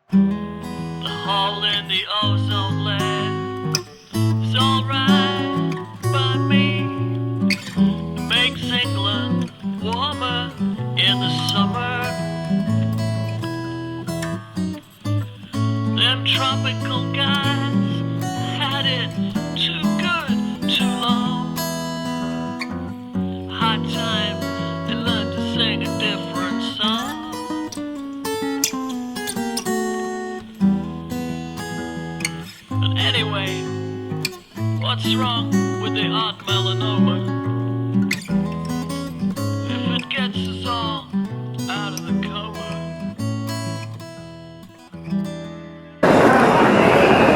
The hole in the ozone layer is alright by me. It makes England warmer in the summer. Them tropical guys had it too good, too long. High time they learned to sing a different song. But anyway, what's wrong with the odd melanoma? If it gets us all out of the coma.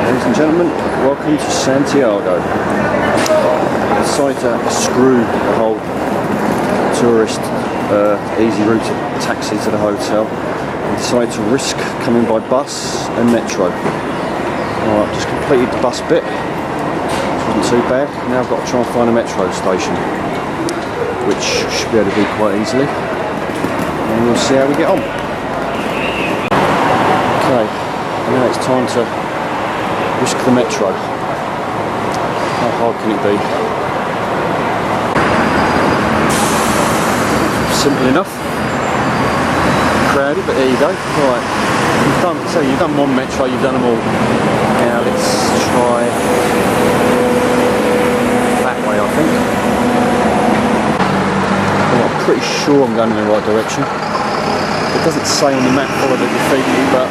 Ladies and gentlemen, welcome to Santiago. I decided to screw the whole tourist easy route taxi to the hotel and decided to risk coming by bus and metro. Alright, just completed the bus bit, which wasn't too bad. Now I've got to try and find a metro station, which should be able to do quite easily, and we'll see how we get on. Okay, now it's time to risk the metro. How hard can it be? Simple enough. Crowded, but there you go. Right, you've done one metro, you've done them all. Now let's try that way, I think. Well, I'm pretty sure I'm going in the right direction. It doesn't say on the map follow the graffiti, but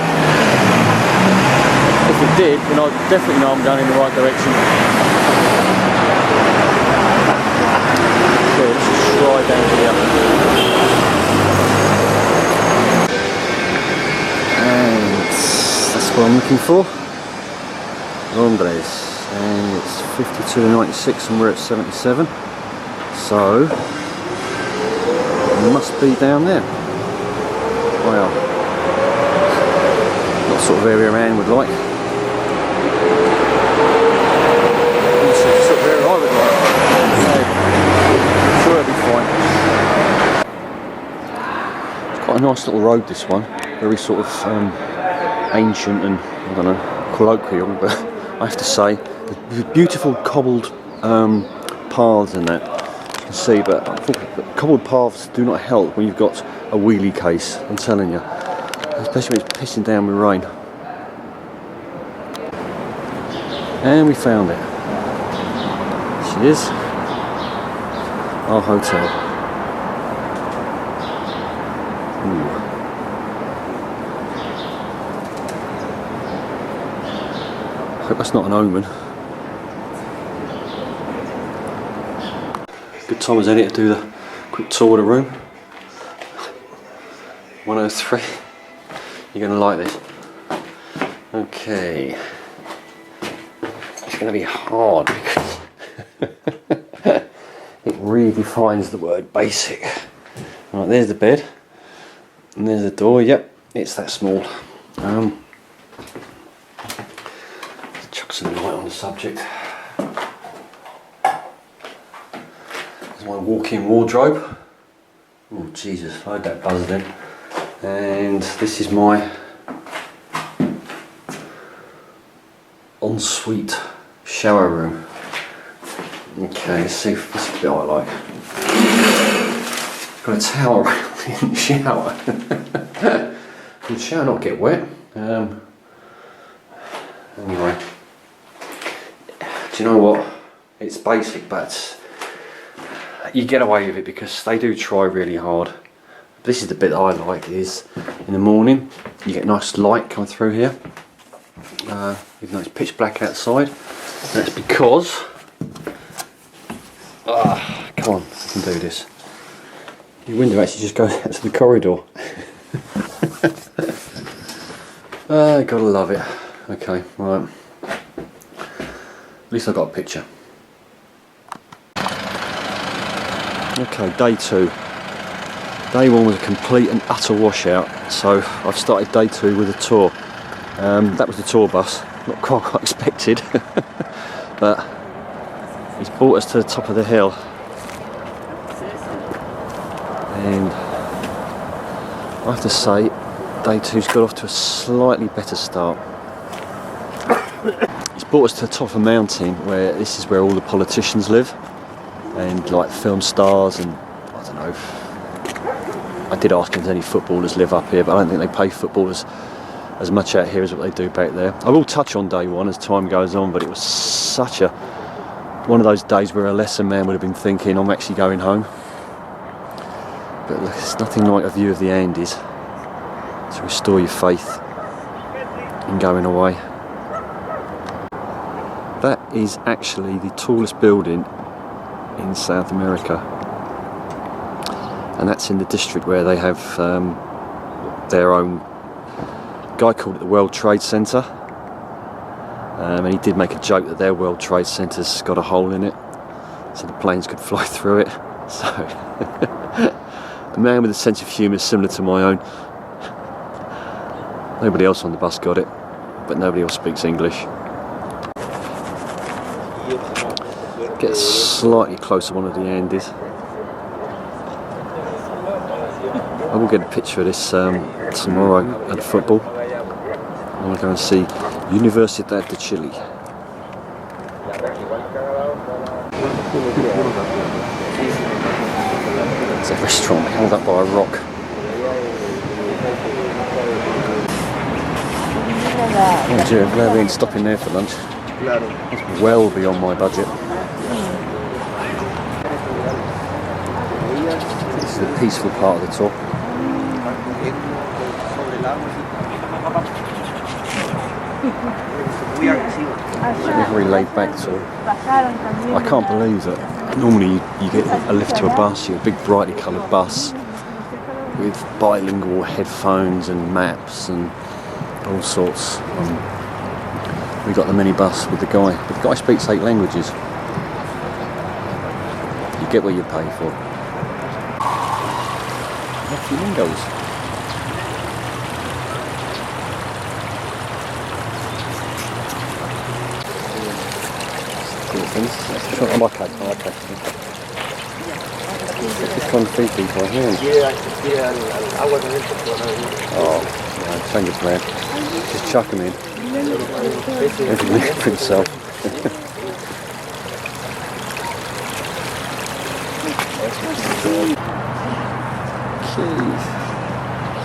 if it did, then I definitely know I'm going in the right direction. Okay, let's just try down here. And that's what I'm looking for. Londres. And it's 52 to 96 and we're at 77. So, it must be down there. Wow. What sort of area Anne would like. Quite a nice little road, this one. Very sort of ancient and, I don't know, colloquial, but I have to say the beautiful cobbled paths in that, you can see, but I think cobbled paths do not help when you've got a wheelie case, I'm telling you, especially when it's pissing down with rain. And we found it. She is our hotel. Hope that's not an omen. Good time as any to do the quick tour of the room. 103. You're going to like this. Okay. It's going to be hard because it really defines the word basic. Right, there's the bed. And there's the door. Yep, it's that small. Chuck some light on the subject. There's my walk-in wardrobe. Oh Jesus, I heard that buzz then. And this is my ensuite shower room. Okay, let's see if this is the bit I like. Got a towel in the shower. Can the shower not get wet? Anyway, do you know what? It's basic, but you get away with it because they do try really hard. This is the bit that I like, is in the morning you get nice light coming through here, even though it's pitch black outside. And that's because come on, I can do this. Your window actually just goes out to the corridor. Gotta love it. Okay, right. At least I got a picture. Okay, day 2. Day 1 was a complete and utter washout, so I've started day 2 with a tour. That was the tour bus, not quite what I expected, but he's brought us to the top of the hill. And I have to say, Day two's got off to a slightly better start. He's brought us to the top of a mountain where this is where all the politicians live, and like film stars, and I don't know. I did ask if any footballers live up here, but I don't think they pay footballers as much out here as what they do back there. I will touch on day one as time goes on, but it was such one of those days where a lesser man would have been thinking, I'm actually going home. But look, it's nothing like a view of the Andes to restore your faith in going away. That is actually the tallest building in South America, and that's in the district where they have their own guy called it the World Trade Center, and he did make a joke that their World Trade Center's got a hole in it so the planes could fly through it. So a man with a sense of humour similar to my own. Nobody else on the bus got it, but nobody else speaks English. Get slightly closer to one of the Andes. I will get a picture of this tomorrow at the football. I want to go and see Universidad de Chile. It's a restaurant held up by a rock. Oh dear, I'm glad we ain't stopping there for lunch. It's well beyond my budget. This is the peaceful part of the tour. Very laid back tour. I can't believe that normally you get a lift to a bus, you get a big brightly coloured bus with bilingual headphones and maps and all sorts. We got the minibus with the guy. But the guy speaks 8 languages. You get what you pay for. Flamingos. I'm okay. Just trying to feed people here. Oh, no, change of plan. Just chuck him in. Everything for himself. Jeez.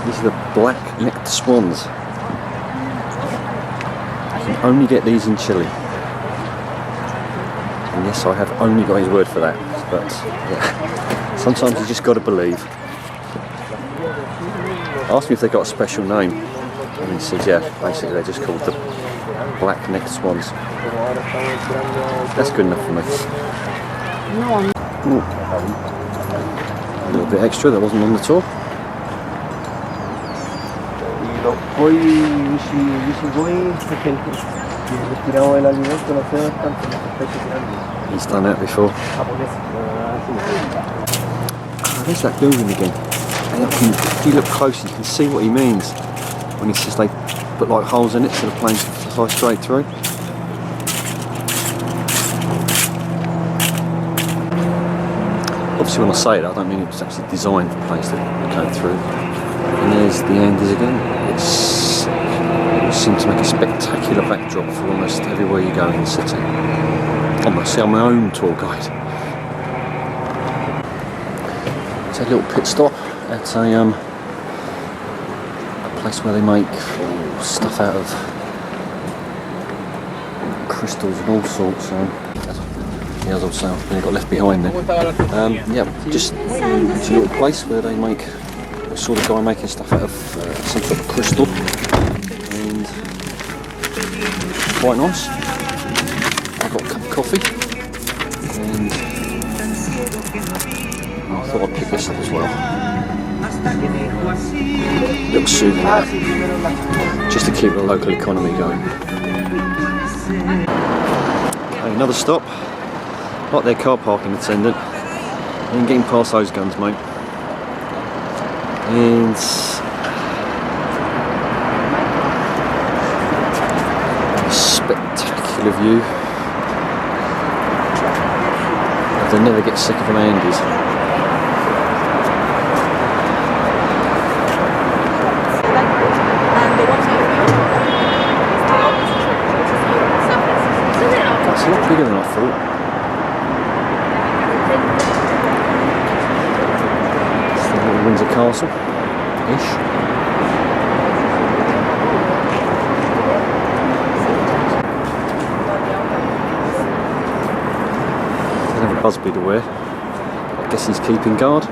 These are the black-necked swans. You can only get these in Chile. And yes, I have only got his word for that. But yeah, sometimes you just got to believe. I asked him if they got a special name, and he said, yeah, basically they're just called the black-necked swans. That's good enough for me. Ooh. A little bit extra that wasn't on the tour. He's done that before. Oh, there's that building again. If you look close, you can see what he means when he says they put like holes in it so the planes can fly straight through. Obviously when I say that, I don't mean it was actually designed for planes to go through. And there's the Andes again. It seems to make a spectacular backdrop for almost everywhere you go in the city. Almost I'm my own tour guide. It's a little pit stop at a place where they make stuff out of crystals and all sorts. The other south they got left behind there. Yeah, just it's a little place where they make. I saw the guy making stuff out of some sort of crystal, and quite nice. I got a cup of coffee, and I thought I'd pick this up as well. A little souvenir, just to keep the local economy going. Okay, another stop. Like their car parking attendant. And getting past those guns, mate. And spectacular view. They'll never get sick of an Andes. bigger than I thought. It's the little Windsor Castle-ish. Doesn't have a Busby to wear. I guess he's keeping guard.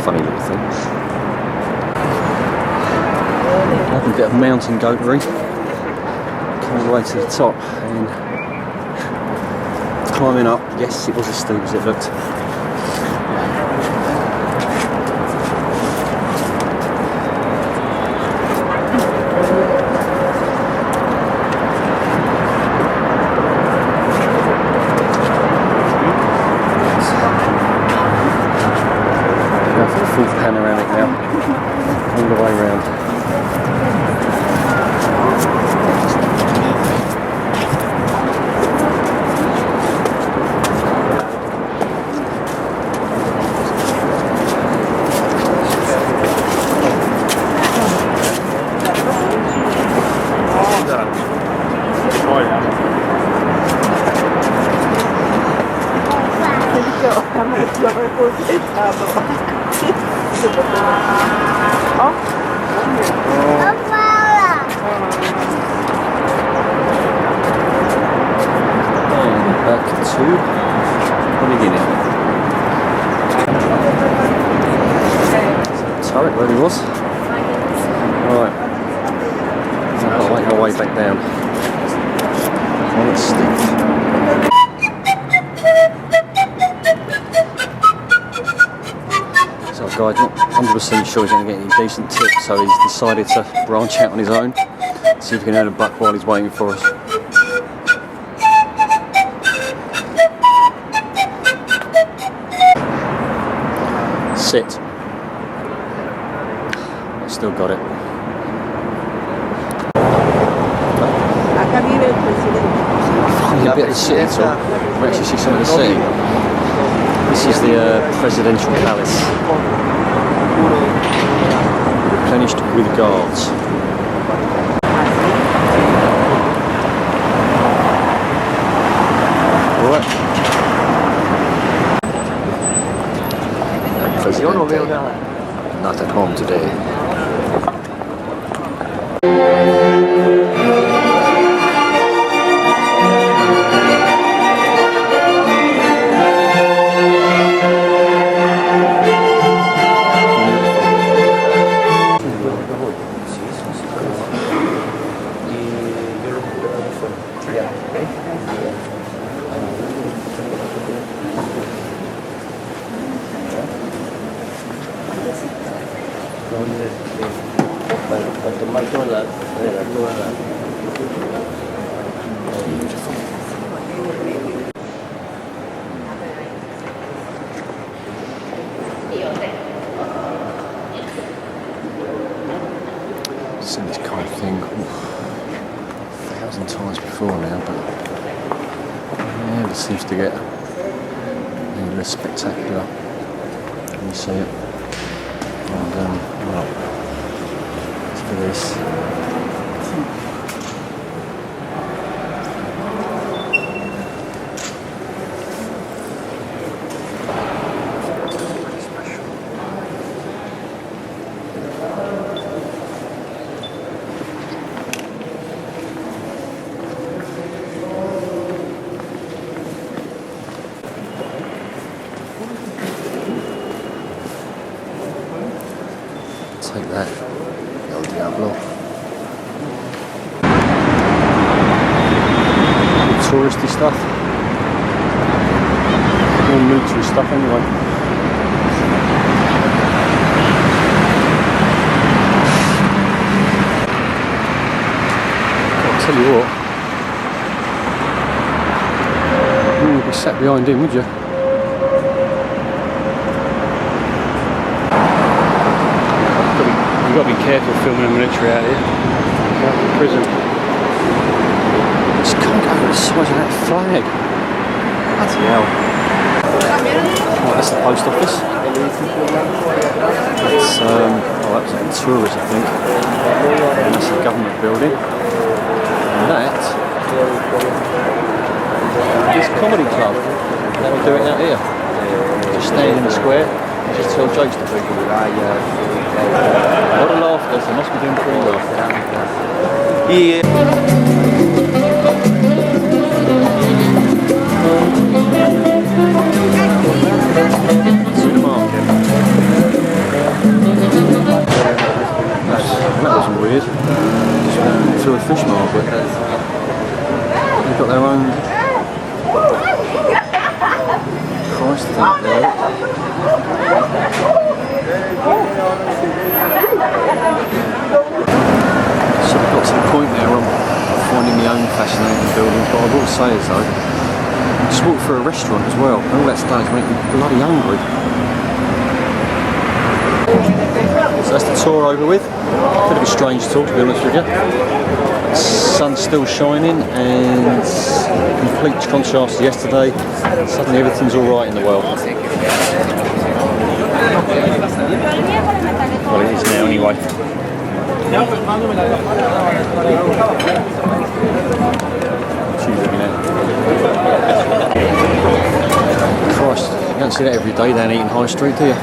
Funny little thing. Another bit of mountain goatery. Come all the way to the top and climbing up. Yes, it was as steep as it looked. Full panoramic now, all the way around. And back to the beginning. Turret where he was. Right. I'll make my way back down. On its steep. So guys, not 100% sure he's going to get any decent tips, so he's decided to branch out on his own, see if he can earn a buck while he's waiting for us. Sit. Still got it. Finally a bit of the city tour. We actually see some of the city. This is the presidential palace. Replenished with guards. Right. Presidente. Not at home today. Seen this kind of thing 1,000 times before now, but yeah, it seems to get any less spectacular when you see it. And well, as for this. Take that, El Diablo. Touristy stuff. More military stuff anyway. I'll tell you what. You wouldn't be sat behind him, would you? You've got to be careful filming the military out here. Out of prison. Just can't go over the size of that flag. Bloody hell. Right, that's the post office. That's, oh, representing tourists, I think. And that's the government building. And that is Comedy Club. They will do it out here. Just stand in the square and just tell jokes to people. A lot of laughter, so they must be doing pretty well. Yeah. To the market. That was weird. Just went to a fish market. They've got their own price thing there. So we got to the point there where I'm finding my own fascinating buildings, but I will say as though, just walked through a restaurant as well, and all that stuff is making me bloody hungry. So that's the tour over with. Bit of a strange tour, to be honest with you. Sun's still shining and complete contrast to yesterday. Suddenly everything's alright in the world. Well, it is now anyway. She's looking at. Christ, you don't see that every day down Eaton High Street, do you?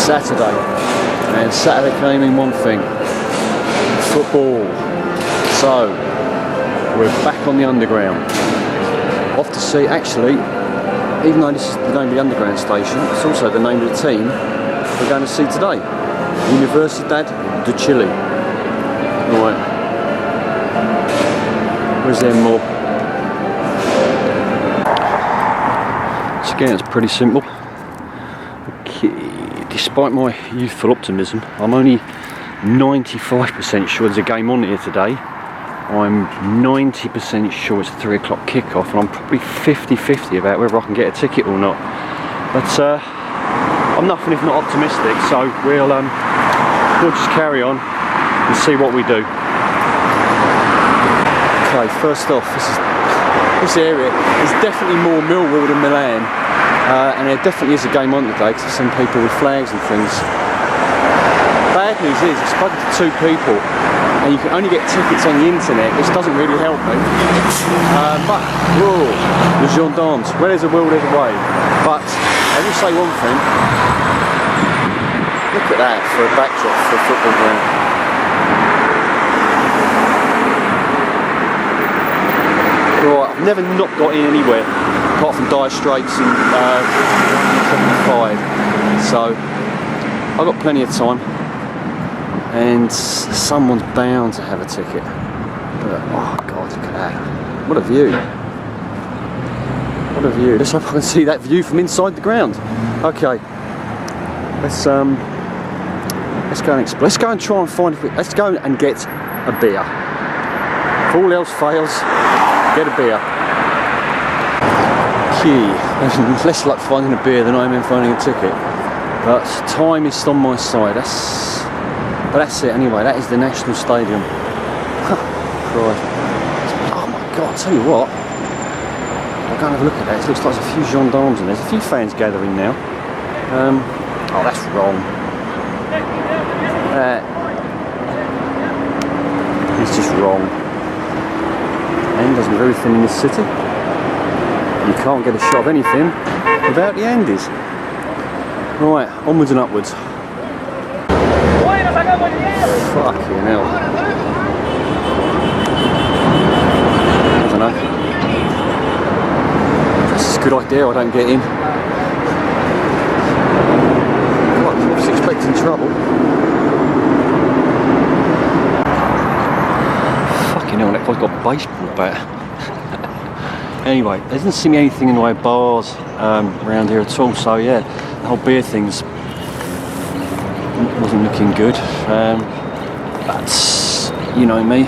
Saturday, and Saturday came in one thing: football. So We're back on the underground. Off to see, actually, even though this is the name of the underground station, it's also the name of the team we're going to see today. Universidad de Chile. Right. Where's there more? So again, it's pretty simple. Okay. Despite my youthful optimism, I'm only 95% sure there's a game on here today. I'm 90% sure it's a 3 o'clock kickoff, and I'm probably 50-50 about whether I can get a ticket or not. But I'm nothing if not optimistic, so we'll just carry on and see what we do. Okay, first off, this area is definitely more Millwall than Milan, and there definitely is a game on today because there's some people with flags and things. Bad news is I've spoken to 2 people and you can only get tickets on the internet, which doesn't really help me. But, whoa, the gendarmes, where there's a will there's a way. But I will say one thing, look at that for a backdrop for a football ground. Right, I've never not got in anywhere apart from Dire Straits and 75, so I've got plenty of time. And someone's bound to have a ticket. But, oh God, look at that. What a view. What a view. Let's hope I can see that view from inside the ground. Okay. Let's go and explore. Let's go and try and find, let's go and get a beer. If all else fails, get a beer. Key. Less luck finding a beer than I am in finding a ticket. But time is on my side. But that's it anyway, that is the National Stadium. Right. Oh my God, I'll tell you what. I'll go and have a look at that. It looks like there's a few gendarmes in there. There's a few fans gathering now. Oh, that's wrong. It's just wrong. Andes with everything in this city. You can't get a shot of anything without the Andes. Right, onwards and upwards. Fucking hell. I don't know. That's a good idea, I don't get in. God, I was expecting trouble. Fucking hell, that guy's got a baseball bat. Anyway, there doesn't seem anything in the way of bars around here at all, so yeah, the whole beer thing's wasn't looking good, but you know me,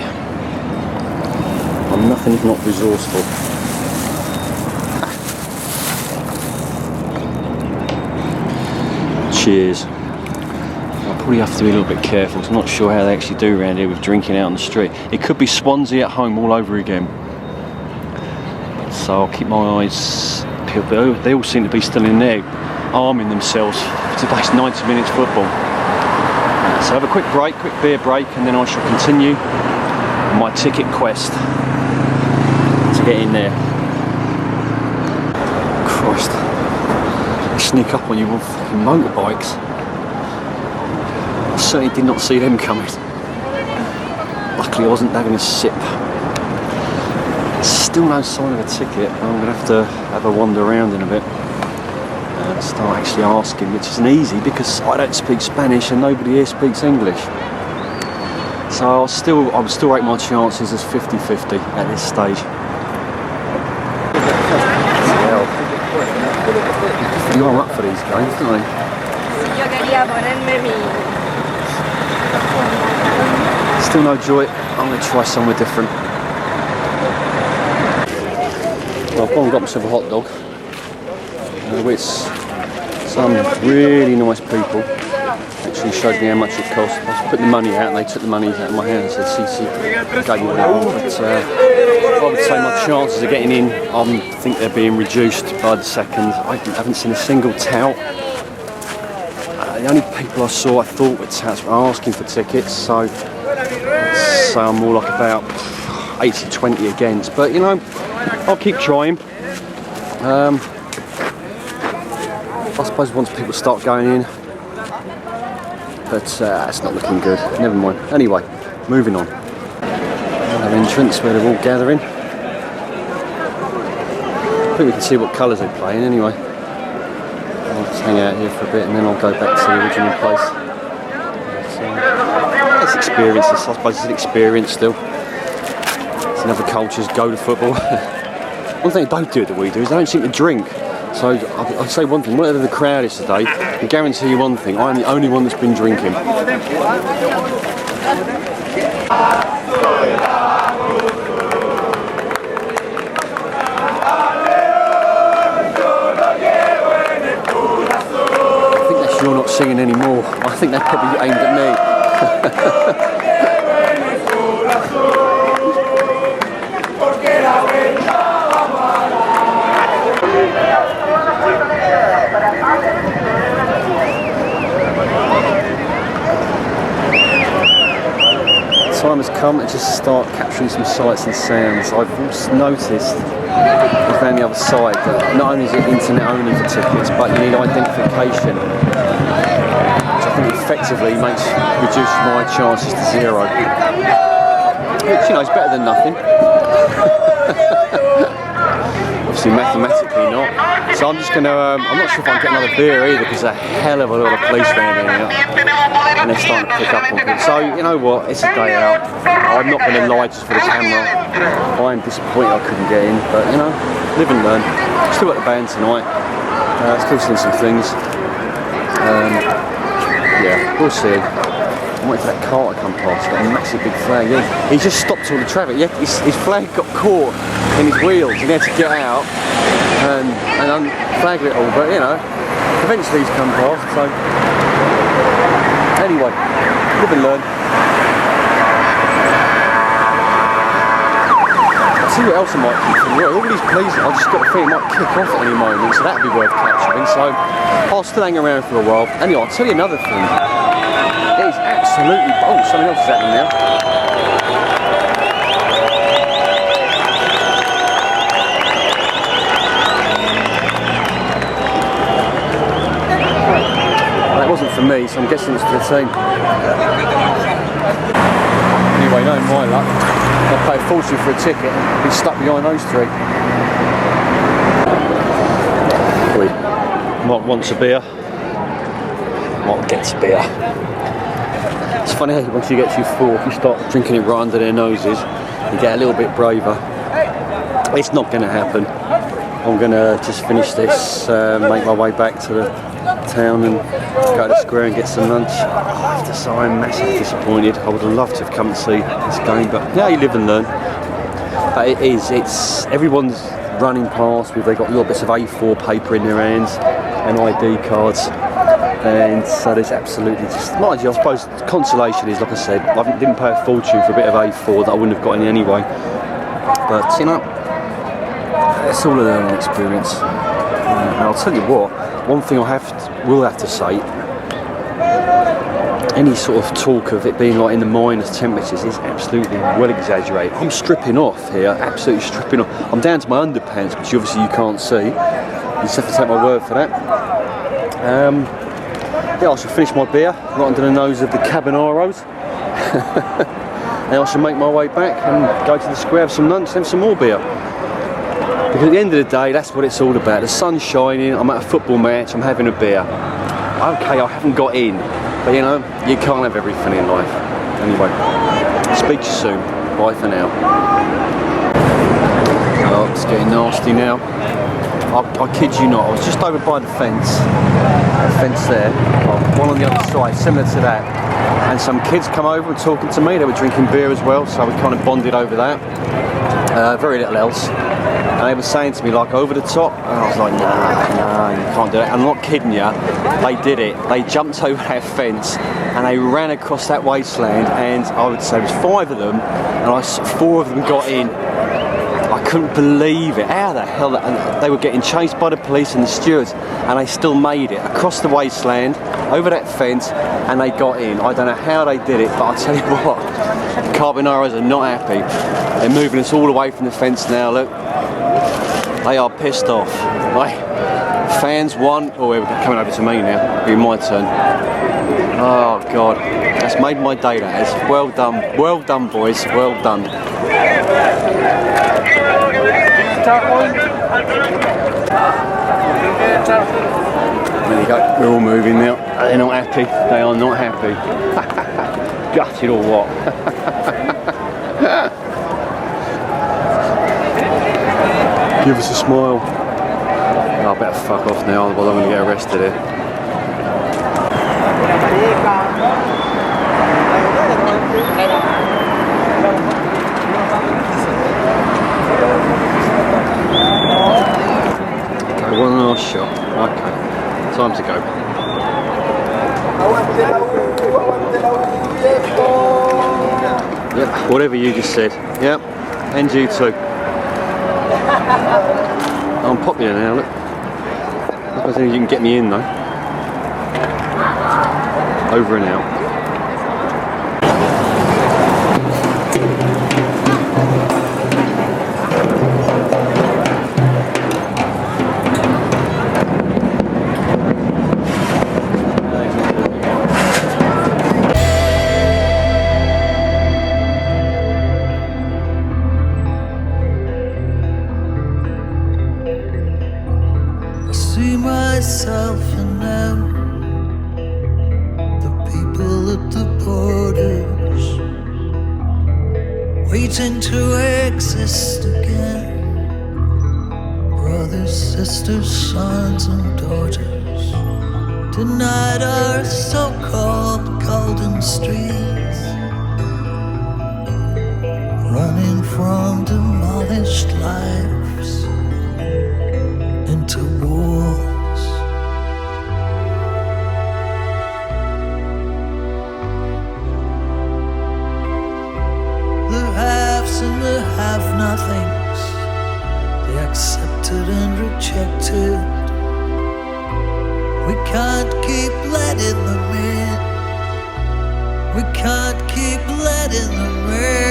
I'm nothing if not resourceful. Cheers. I'll probably have to be a little bit careful, I'm not sure how they actually do around here with drinking out on the street. It could be Swansea at home all over again, so I'll keep my eyes peeled. They all seem to be still in there, arming themselves for today's 90 minutes football. So have a quick beer break, and then I shall continue my ticket quest to get in there. Christ, they sneak up on you on fucking motorbikes. I certainly did not see them coming. Luckily I wasn't having a sip. Still no sign of a ticket. I'm going to have a wander around in a bit. Start actually asking, which isn't easy because I don't speak Spanish and nobody here speaks English. So I would still rate my chances as 50-50 at this stage. You are up for these games, don't they? Still no joy. I'm going to try somewhere different. Well, I've gone and got myself a hot dog. Which some really nice people actually showed me how much it cost. I was putting the money out and they took the money out of my hand and said, "See, gave me what I want." But I would say my chances of getting in, I think they're being reduced by the second. I haven't seen a single tout. The only people I saw I thought were touts were asking for tickets, so I'm more like about 80-20 against. But you know, I'll keep trying. I suppose once people start going in, but it's not looking good. Never mind. Anyway, moving on. other entrance where they're all gathering. I think we can see what colours they're playing anyway. I'll just hang out here for a bit and then I'll go back to the original place. So, it's experience, I suppose it's an experience still. It's in other cultures, go to football. One thing they don't do that we do is they don't seem to drink. So I'll say one thing, whatever the crowd is today, I guarantee you one thing, I'm the only one that's been drinking. You're not singing anymore. I think they're probably aimed at me. Time has come to just start capturing some sights and sounds. I've also noticed around the other side that not only is it internet only for tickets, but you need identification, which I think effectively reduces my chances to 0. Which, you know, is better than nothing. Obviously mathematically not. So I'm just going to, I'm not sure if I can get another beer either because there's a hell of a lot of police around here and they're starting to pick up on people. So, you know what, it's a day out. I'm not going to lie just for the camera. I'm disappointed I couldn't get in, but you know, live and learn. Still got the band tonight, still seeing some things. Yeah, we'll see. I'm waiting for that car to come past, got a massive big flag. He just stopped all the traffic. Yeah, his flag got caught in his wheels and he had to get out and unflag it all, but you know, eventually he's come past, so anyway, live and learn. I'll see what else I might keep from here. All these police, I've just got a feeling might kick off at any moment, so that'd be worth capturing, so I'll still hang around for a while. Anyway, I'll tell you another thing. It is absolutely, oh, something else is happening now. Well, that wasn't for me, so I'm guessing it's for the team. Anyway, no my luck. I'll pay a fortune for a ticket and be stuck behind those three. Mark wants a beer. Mark gets a beer. It's funny how once you get to your fork, you start drinking it right under their noses. You get a little bit braver. It's not going to happen. I'm going to just finish this, make my way back to the town and go to the square and get some lunch. I have to say I'm massively disappointed. I would have loved to have come and see this game, but yeah, you live and learn. But it's everyone's running past with, they've got little bits of A4 paper in their hands and ID cards, and so there's absolutely just, mind you, I suppose consolation is, like I said, I didn't pay a fortune for a bit of A4 that I wouldn't have got any anyway, but you know, it's all a learning experience. And I'll tell you what, one thing I will have to say, any sort of talk of it being like in the minus temperatures is absolutely well exaggerated. I'm stripping off here, absolutely stripping off. I'm down to my underpants, which obviously you can't see. You just have to take my word for that. Yeah, I shall finish my beer right under the nose of the Cabaneros. And I shall make my way back and go to the square, have some lunch, and have some more beer. Because at the end of the day, that's what it's all about. The sun's shining, I'm at a football match, I'm having a beer. Okay, I haven't got in, but you know, you can't have everything in life. Anyway, speak to you soon. Bye for now. Oh, it's getting nasty now. I kid you not, I was just over by the fence there, one on the other side, similar to that, and some kids come over and talking to me. They were drinking beer as well, so we kind of bonded over that. Very little else. And they were saying to me, like, over the top, and I was like, nah, you can't do it. And I'm not kidding you, they did it. They jumped over that fence and they ran across that wasteland, and I would say there was 5 of them, and 4 of them got in. I couldn't believe it. How the hell? And they were getting chased by the police and the stewards, and they still made it across the wasteland, over that fence, and they got in. I don't know how they did it, but I'll tell you what, Carbonaros are not happy. They're moving us all away from the fence now, look. They are pissed off. Right. Fans won. Oh, we're coming over to me now. It'll be my turn. Oh, God. That's made my day, that has. Well done boys, well done. There you go, we're all moving now. They're not happy, they are not happy. Gutted or what? Give us a smile. Oh, I better fuck off now, otherwise I'm going to get arrested here. Okay, one last shot. Okay, time to go. Yep, whatever you just said. Yep, and you too. I'm popular now, look. I don't think you can get me in though. Over and out. See myself in them, the people at the borders, waiting to exist again. Brothers, sisters, sons and daughters, denied our so-called golden streets, running from demolished lives into wars. The haves and the have-nothings, the accepted and rejected. We can't keep letting them in. We can't keep letting them in.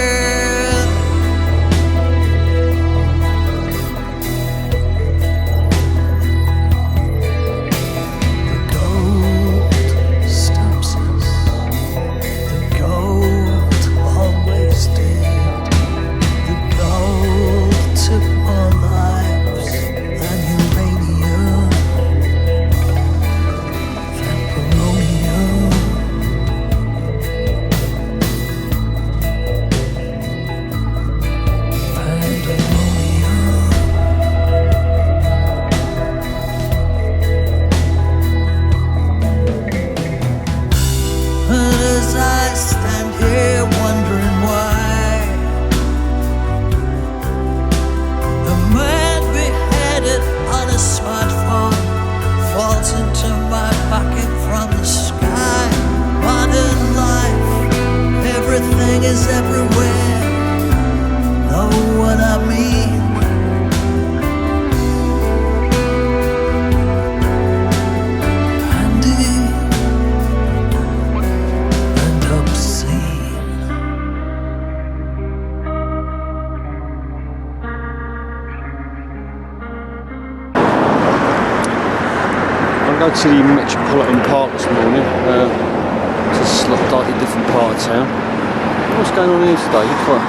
Is everywhere, know what I mean? Handy and obscene. I'm going to the Metropolitan Park this morning. It's a slightly different part of town. What's going on here today? Looks like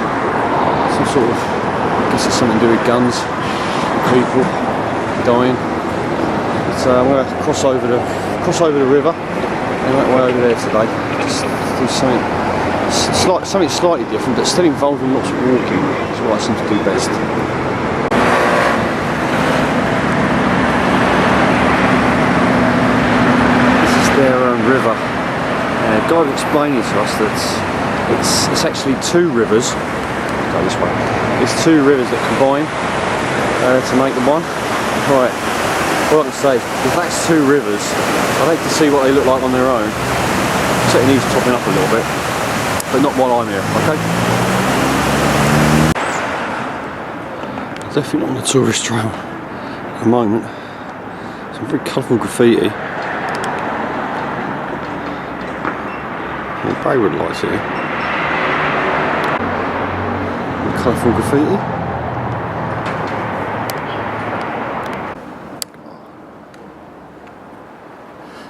some sort of, I guess it's something to do with guns, people dying. But I'm going to cross over the river and that way over there today. Just do something slightly different, but still involving lots of walking. Is what I seem to do best. This is their river. Guy was explaining to us that it's actually two rivers. Go this way. It's two rivers that combine to make the one. Right. All I can say is, if that's two rivers, I'd like to see what they look like on their own. Certainly needs topping up a little bit, but not while I'm here. Okay. Definitely not on the tourist trail at the moment. Some very colourful graffiti. Baywood lights here. Colourful graffiti.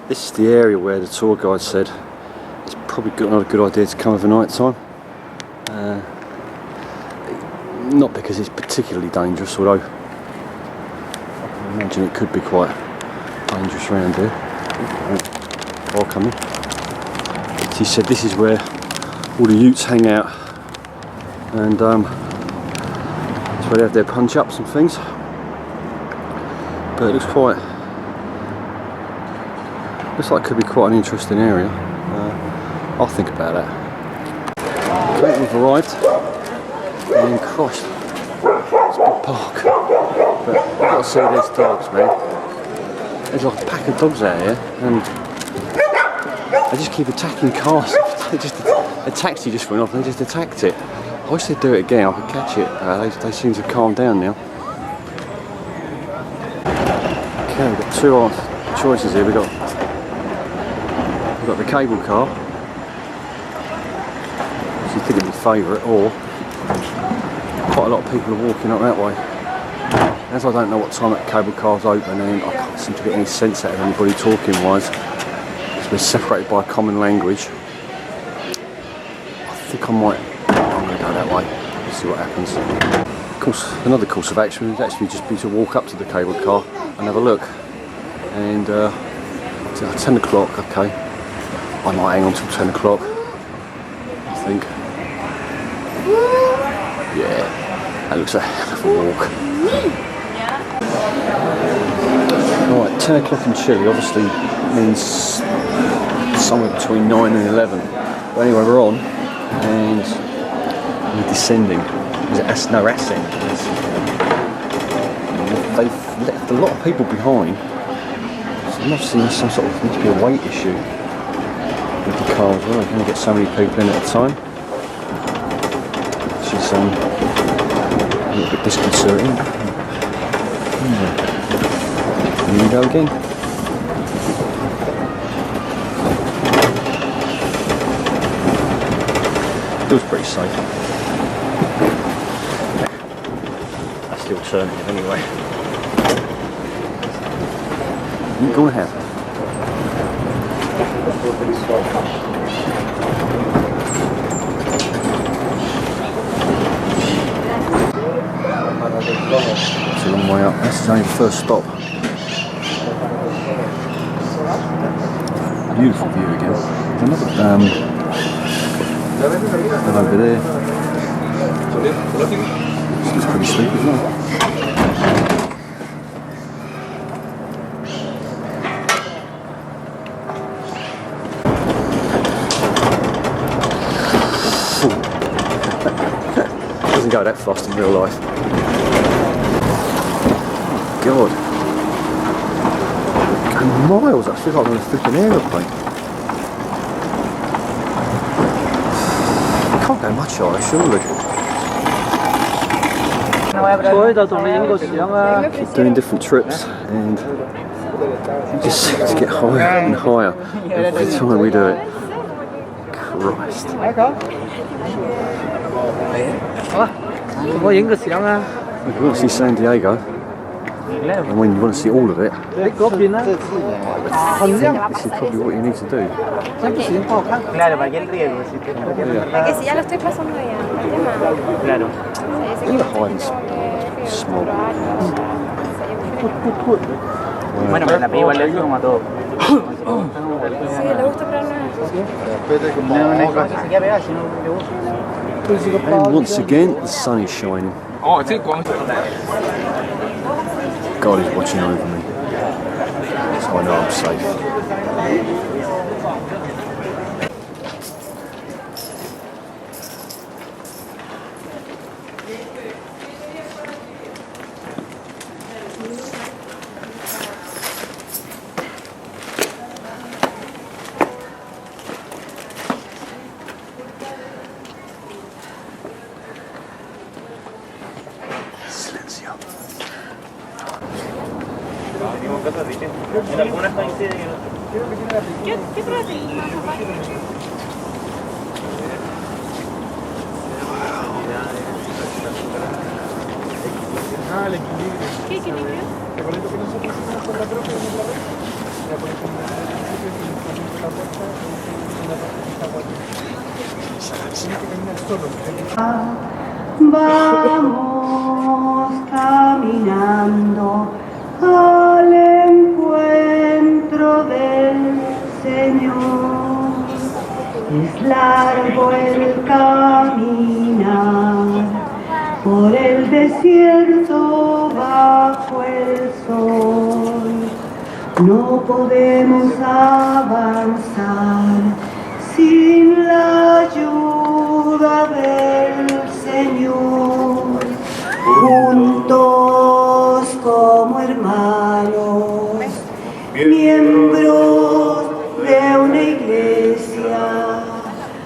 This is the area where the tour guide said it's probably not a good idea to come over night time. Not because it's particularly dangerous, although I can imagine it could be quite dangerous around here. Car coming. He said this is where all the utes hang out, and that's where they have their punch ups and things. But it looks like it could be quite an interesting area. I'll think about that. Okay, we've arrived. And Christ, it's a big park. But I've got to see these dogs, man. There's like a pack of dogs out here, and they just keep attacking cars. A taxi just went off and they just attacked it. I wish they'd do it again, I could catch it. They seem to have calmed down now. Okay, we've got two choices here. We've got the cable car, which you think would be favourite, or quite a lot of people are walking up that way. As I don't know what time that cable car's open, and I can't seem to get any sense out of anybody talking wise, because we're separated by a common language. I think I'm going to go that way, see what happens. Of course, another course of action would actually just be to walk up to the cable car and have a look. And 10 o'clock, okay. I might hang on till 10 o'clock, I think. Yeah, that looks a hell of a walk. Alright, 10 o'clock in Chile obviously means somewhere between 9 and 11. But anyway, we're on, and we're descending. Is it no, ascending? They've left a lot of people behind. So there must be some sort of, needs to be a weight issue with the car as well. You can only get so many people in at a time, which is a little bit disconcerting. Here we go again. Feels pretty safe. That's the alternative anyway. Ain't gonna happen. It's a long way up. This is only the first stop. Beautiful view again. Another and over there. It's pretty steep as well. Doesn't go that fast in real life. Oh God. Going miles, I feel like I'm on a flipping aeroplane. Can't go much higher, surely. Keep doing different trips, and you just seem to get higher and higher every time we do it. Christ. If you want to see San Diego, and when you want to see all of it, this is probably what you need to do. Claro, para que el riesgo. Porque si ya lo estoy pasando ya, Claro. All the hiding small. Bueno, pero la película le digo como a todo. sí, le gusta pero no. No se queda pegada si no le gusta. And once again, the sun is shining. God is watching over me, so I know I'm safe. Silencio. En algunas coincide que no. ¿Qué proteína? ¿Qué equilibrio? Vamos caminando al encuentro del Señor. Es largo el caminar por el desierto bajo el sol. No podemos avanzar sin la ayuda del Señor. Juntos como hermanos, miembros de una iglesia,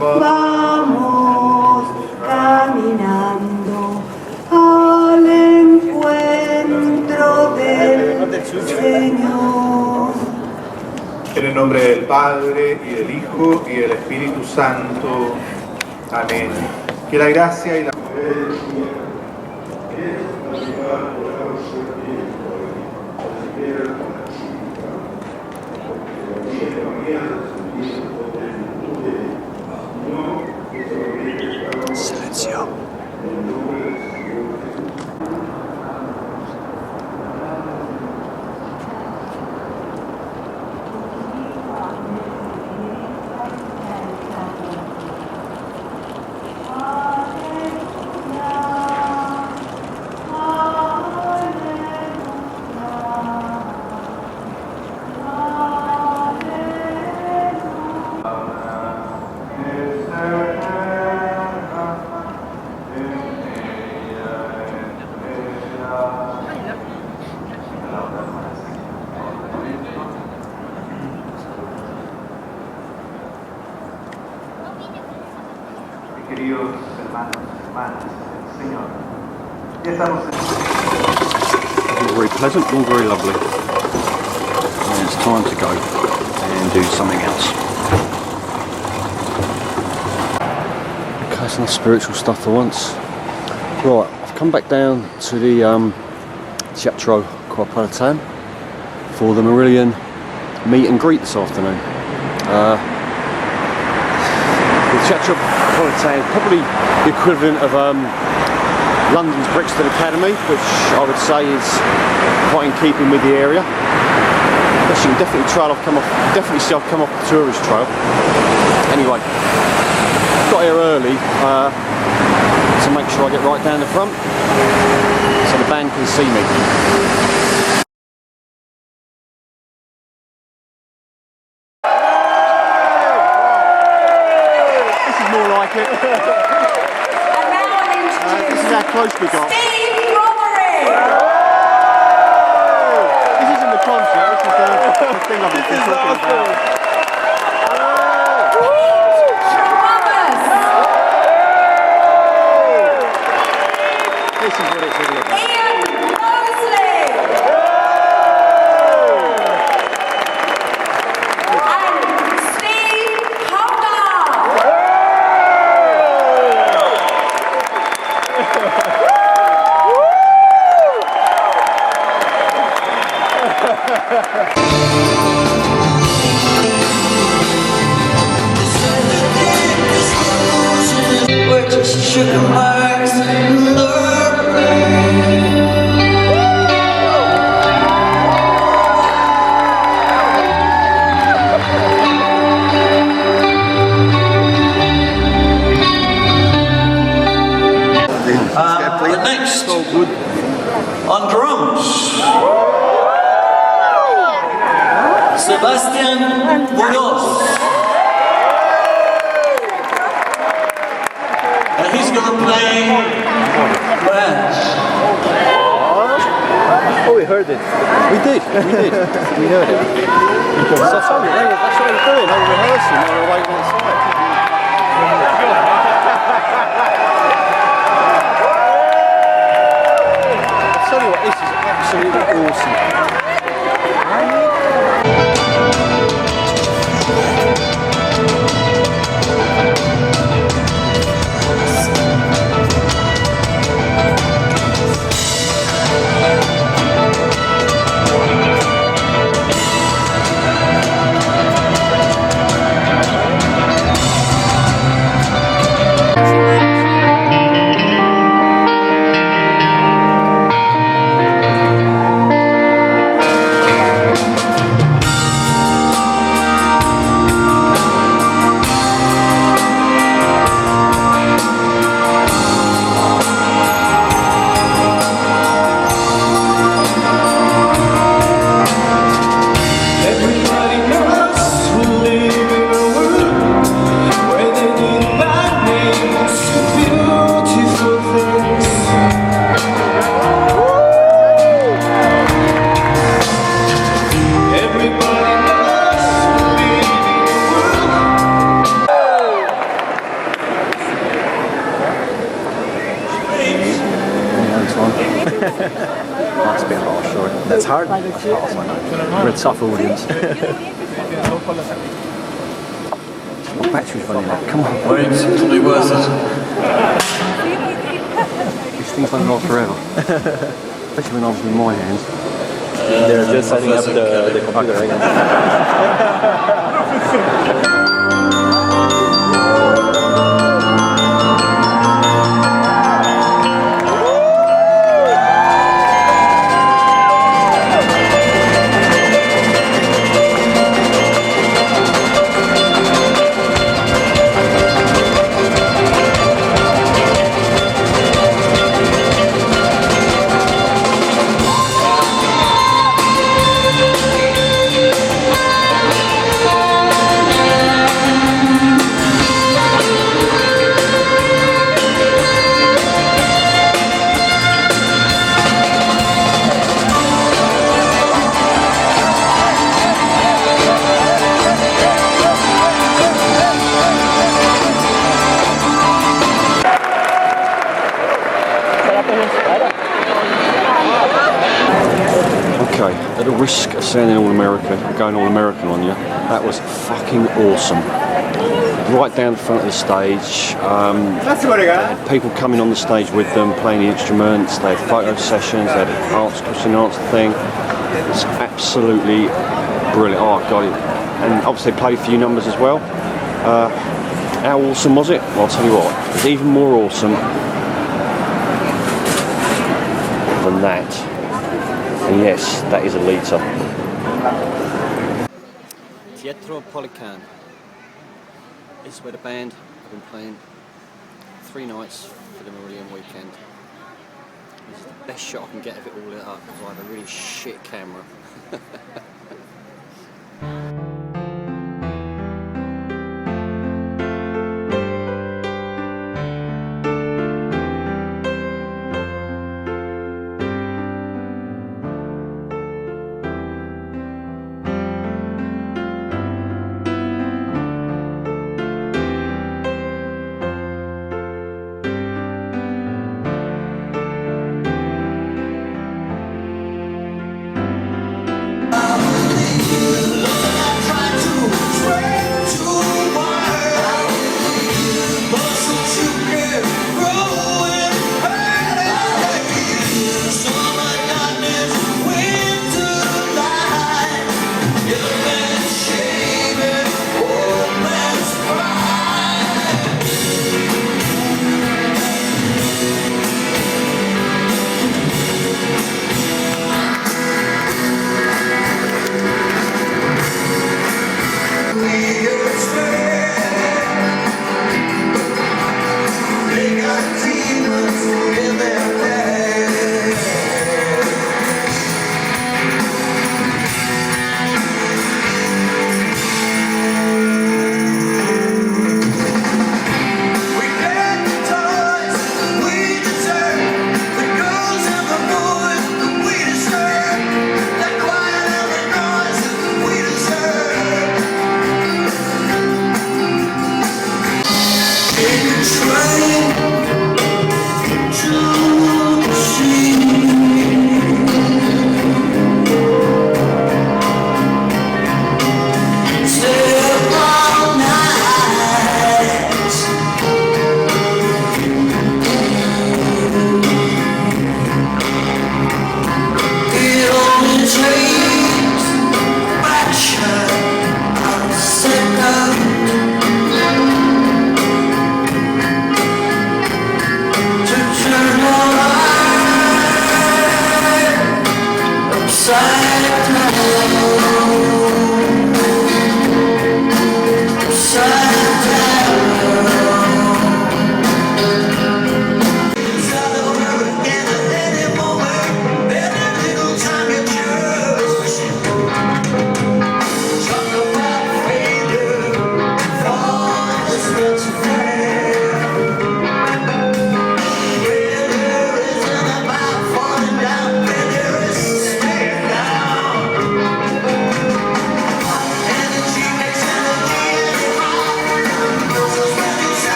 vamos caminando al encuentro del Señor. En el nombre del Padre, y del Hijo, y del Espíritu Santo. Amén. Que la gracia y la... Silencio. Queridos hermanos, hermanas, Señor, ya estamos en... All very pleasant, all very lovely. And it's time to go and do something else. Okay, it's enough spiritual stuff for once. Right, I've come back down to the Teatro Quadratan for the Marillion meet and greet this afternoon. The Teatro Quadratan is probably the equivalent of London's Brixton Academy, which I would say is quite in keeping with the area. But you can definitely see I've come off the tourist trail. Anyway, got here early to make sure I get right down the front so the band can see me. This is more like it. This is how close we got. Steve Rothery! This isn't the concert, this is the thing I've been talking about. This is what it's all about. Ian Mosley! And Steve Hogarth! We're just sugar marks in the the next on drums, Sebastian Munoz. And he's going to play brass. Oh, we heard it. We did. We heard it. So that's what they were doing. They were rehearsing. They were waiting outside. I'll tell you what, this is absolutely awesome. That's a bit harsh, sorry. That's hard. That's harsh, I know. We're a tough audience. My battery's running out. Come on. Well, it's probably worse. These things don't last forever. Especially when I was in my hands. They're just setting up the computer again. Okay, at the risk of sounding all American, going all American on you, that was fucking awesome. Right down the front of the stage, they had people coming on the stage with them, playing the instruments, they had photo sessions, they had a question and answer thing. It's absolutely brilliant. Oh, I got it. And obviously they played a few numbers as well. How awesome was it? Well, I'll tell you what, it was even more awesome than that. And yes, that is a Alita. Teatro Polican. This is where the band have been playing 3 nights for the Marillion weekend. This is the best shot I can get of it all lit up because I have a really shit camera.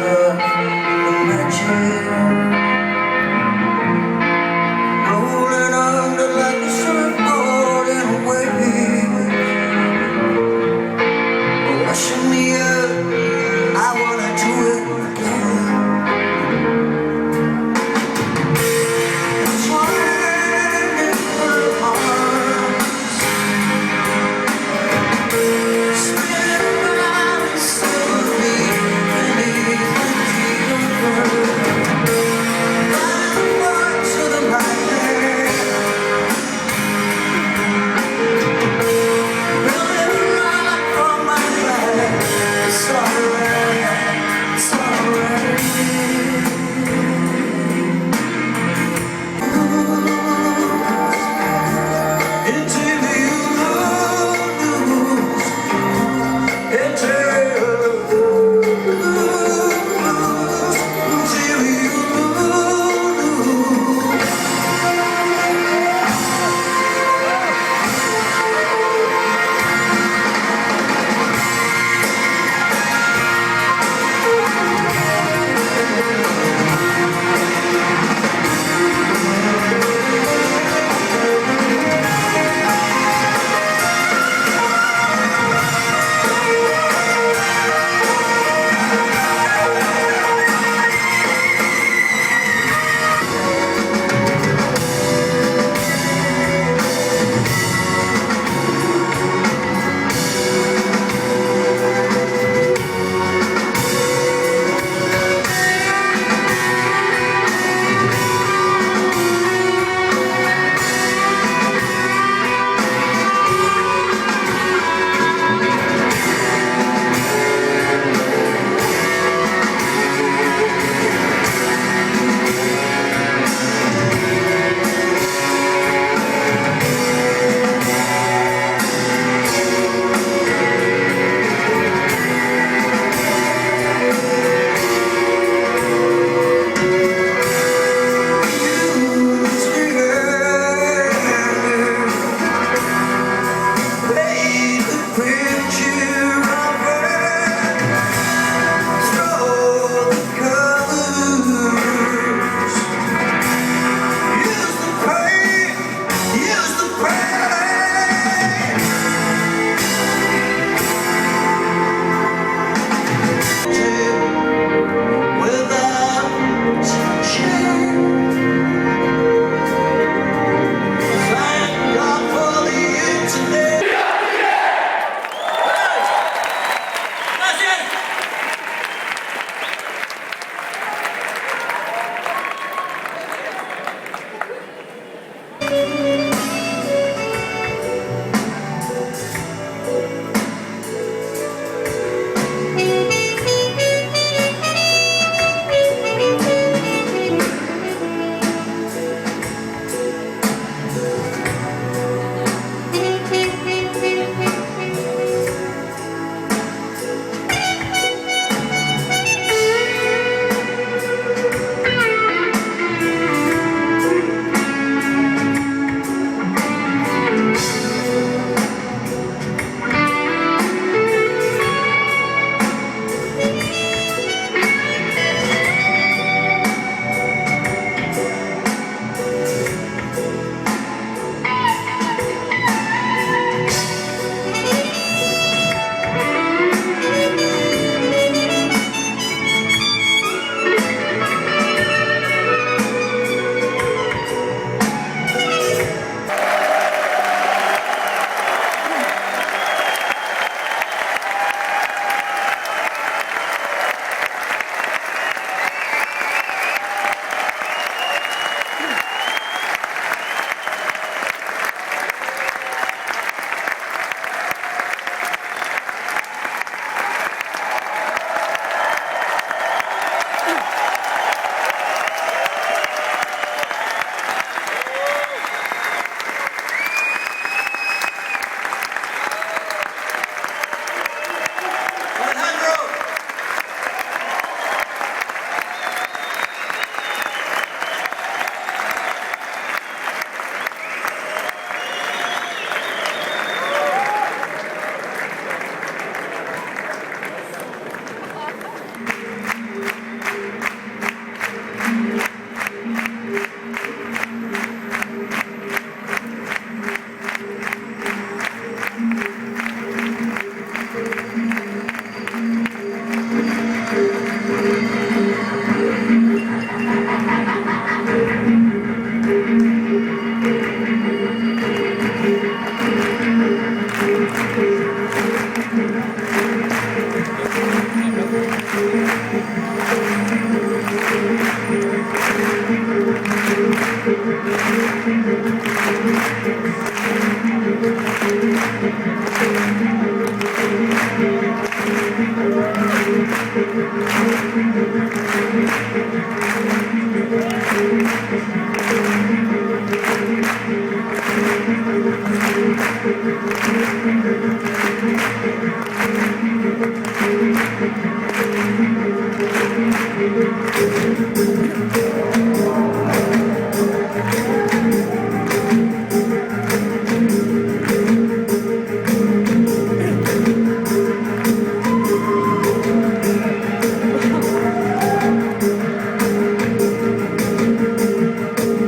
of magic, rolling under like a surfboard in a wave, washing me up. I wanna do it again. Trying for arms, spinning around slowly beneath the deep.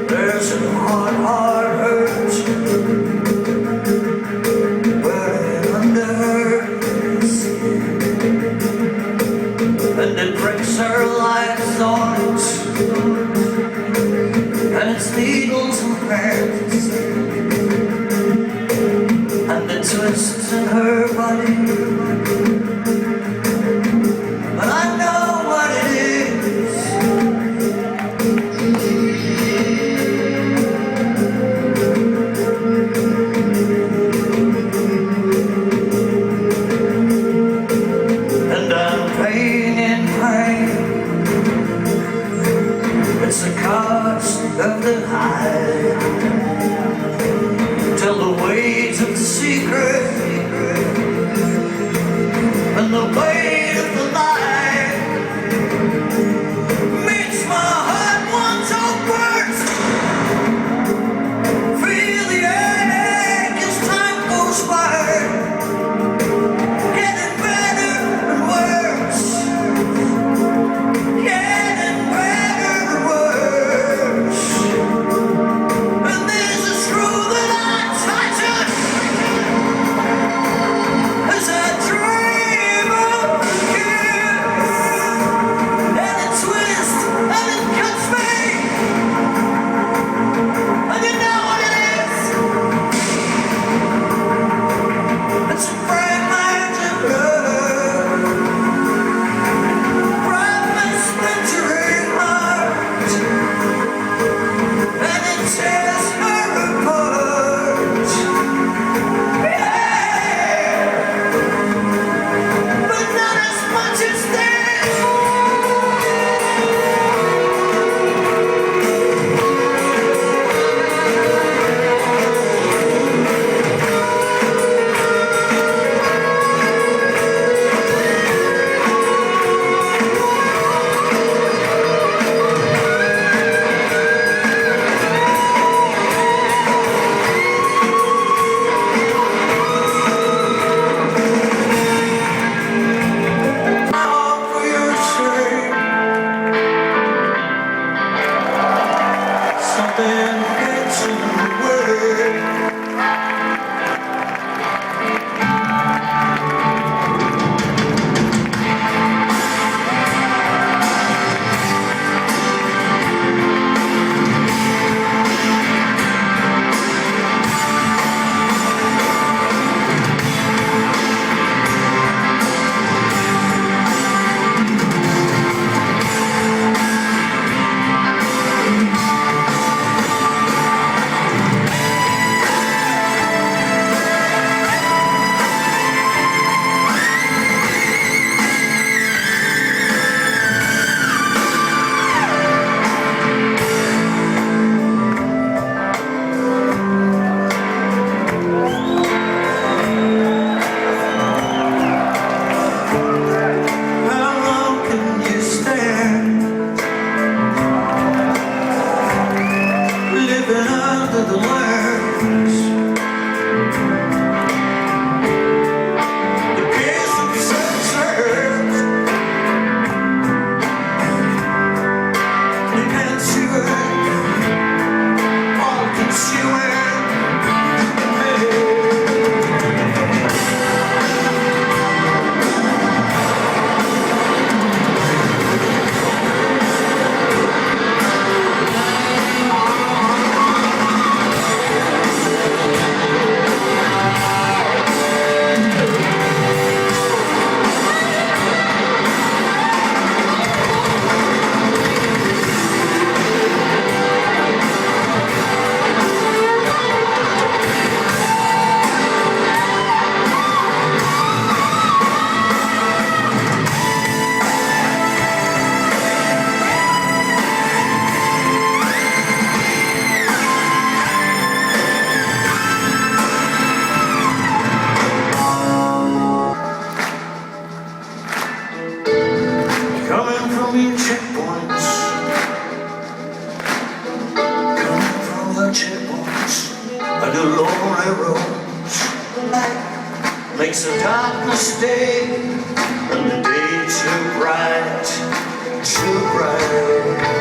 There's a heart hurts, burning under her skin, and it breaks her like thorns, and it's needles and threads, and it twists in her body, but I know what it is. And I'm paying in pain. It's the cost of the high. Tell the weight of the secret and the weight of the lie makes my heart want to burst. Feel the ache as time goes by. Getting better and worse. Getting better and worse. And there's a screw that I tighten as I dream of you. And it twists and it cuts me. And you know what it is. It's a bright light of love, bright my splintering heart, and it tears her apart. Yeah, but not as much as this. All for your sake, something gets in the way. How long can you stand living under the words? The kiss of sunset, you can't see it, all consuming. makes the darkness stay and the day too bright, too bright.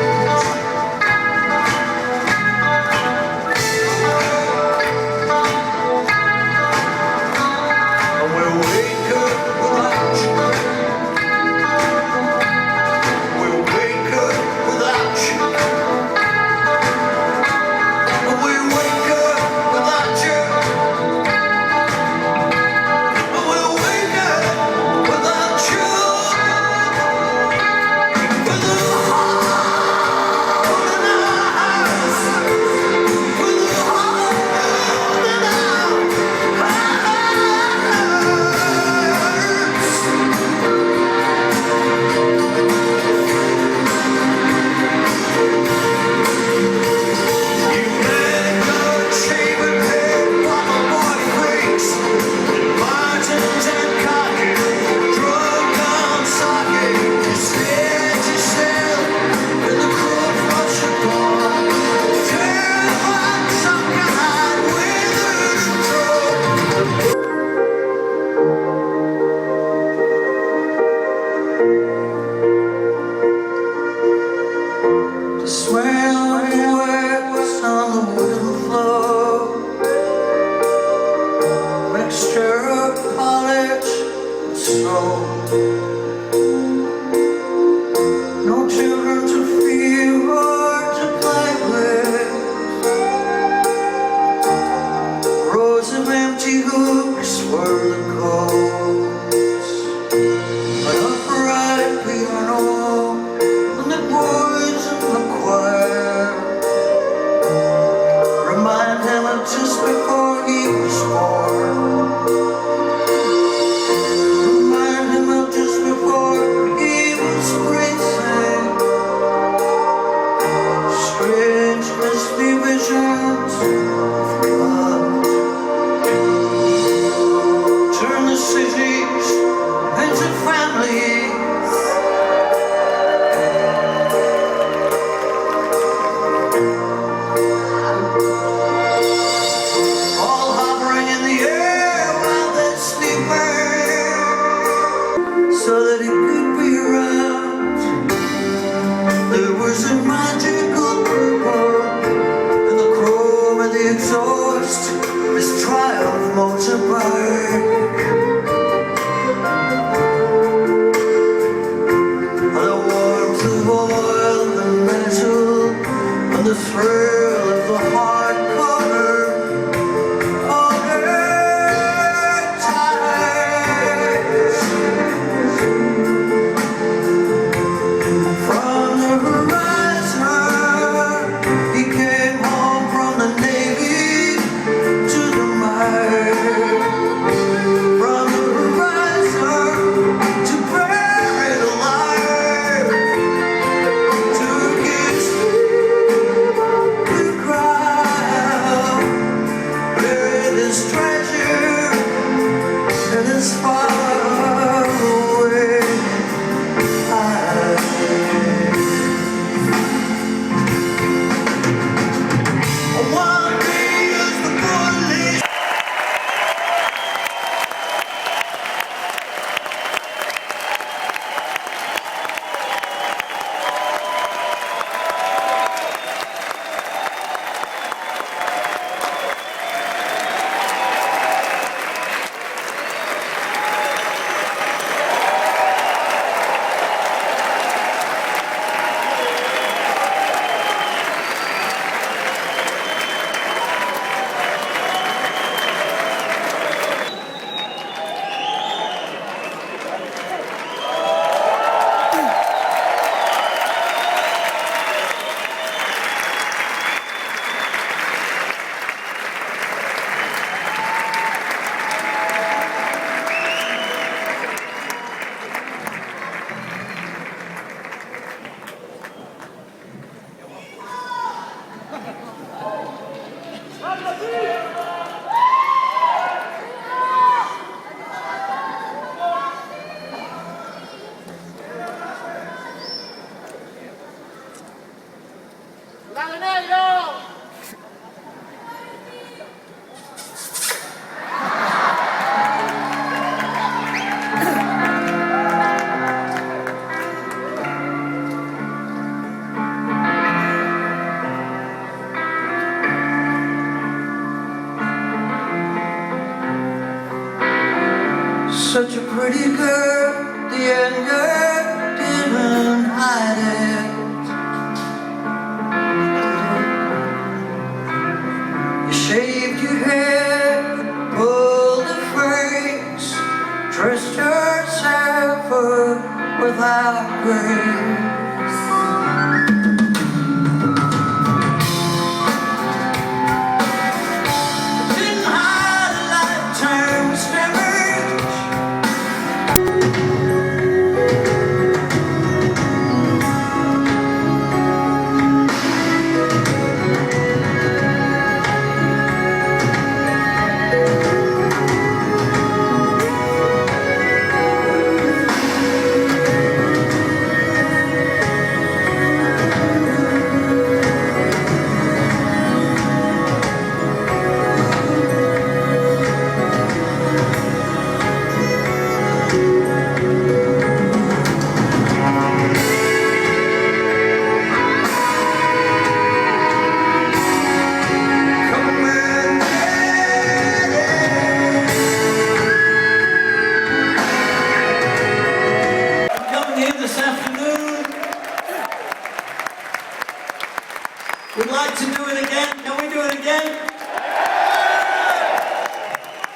We'd like to do it again. Can we do it again?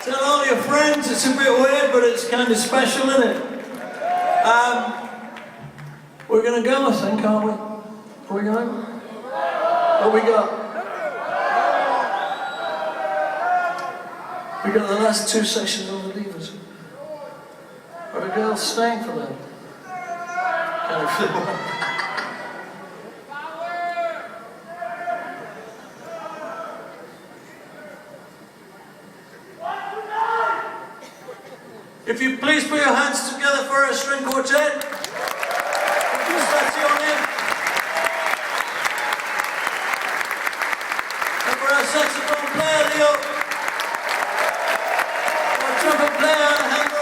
Tell all your friends. It's a bit weird, but it's kind of special, isn't it? We're going to go, I think, aren't we? Are we going? What we got? We got the last two sections on the Divas. Are the girls staying for them? Kind of feel. If you please put your hands together for our string quartet. And for our saxophone player, Leo. Our trumpet player, Alejandro.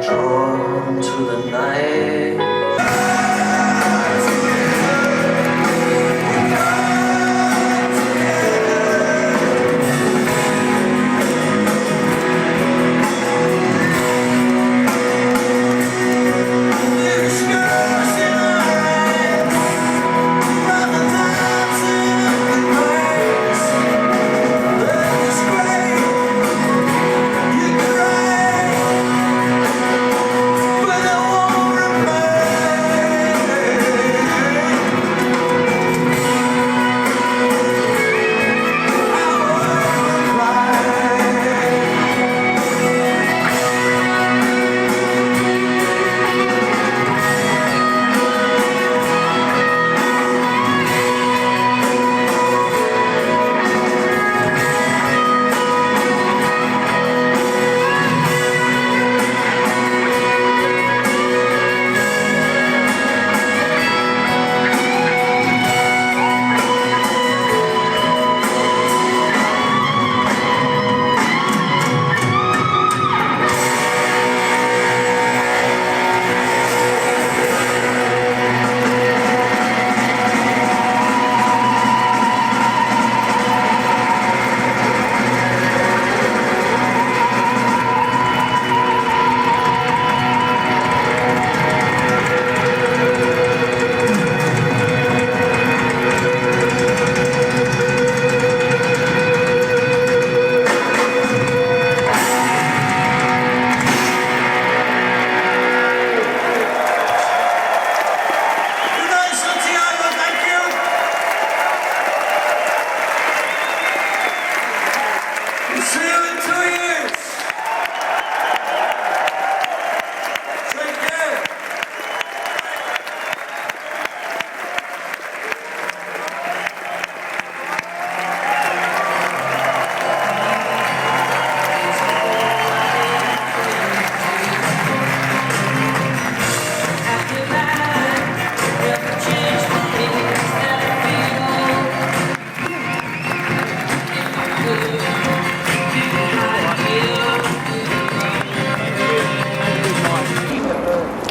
Drawn to the night.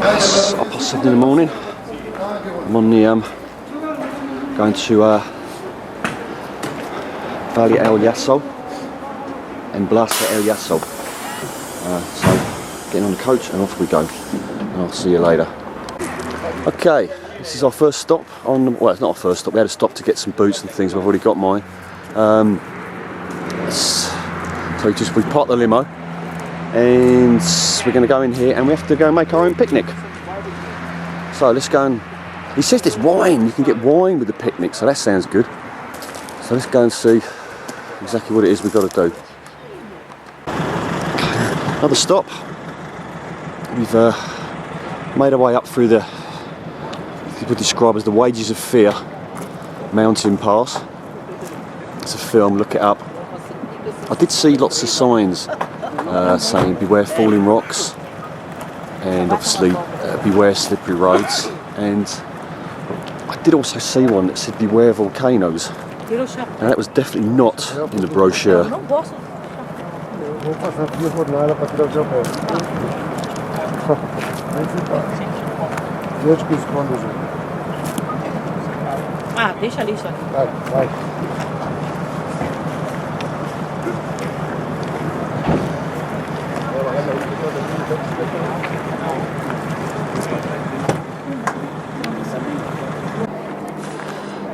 It's 7:30 in the morning. I'm on the going to Valle El Yaso and Plaza El Yaso. So getting on the coach and off we go. And I'll see you later. Okay, this is our first stop on the, well, it's not our first stop. We had to stop to get some boots and things. I've already got mine. So we parked the limo and we're going to go in here and we have to go and make our own picnic. So let's go and, he says there's wine, you can get wine with the picnic, so that sounds good. So let's go and see exactly what it is we've got to do. Another stop, We've made our way up through the, people describe as the Wages of Fear mountain pass. It's a film, look it up. I did see lots of signs saying beware falling rocks and obviously beware slippery roads, and I did also see one that said beware volcanoes. Now that was definitely not in the brochure. Ah, deixa ali só.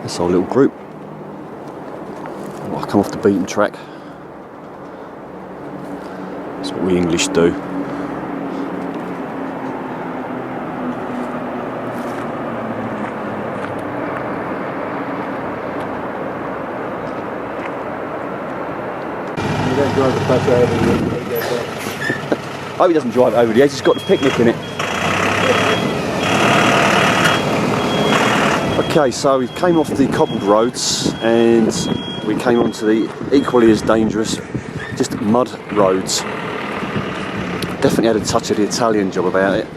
That's our little group. I come off the beaten track. That's what we English do. I hope he doesn't drive over the edge, he's got the picnic in it. Okay, so we came off the cobbled roads and we came onto the equally as dangerous, just mud roads. Definitely had a touch of the Italian job about it.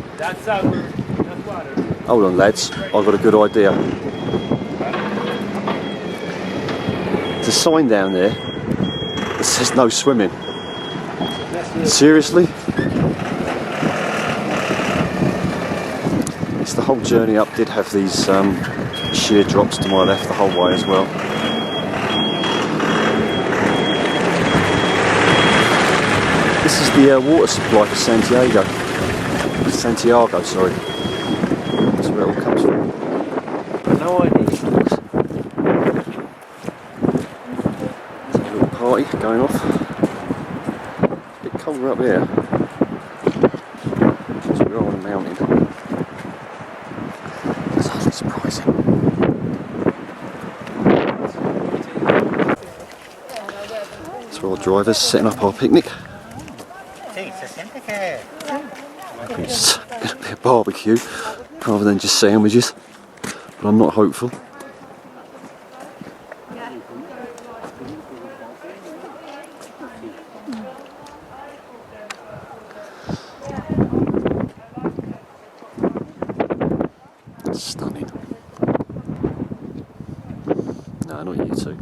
Hold on lads, I've got a good idea. There's a sign down there that says no swimming. Seriously? It's the whole journey up did have these sheer drops to my left the whole way as well. This is the water supply for Santiago, sorry. That's where it all comes from. No idea. There's a little party going off. A bit colder up here. So we're on a mountain. That's hardly surprising. So our drivers setting up our picnic. It's going to be a barbecue rather than just sandwiches, but I'm not hopeful. Stunning. No, not you two.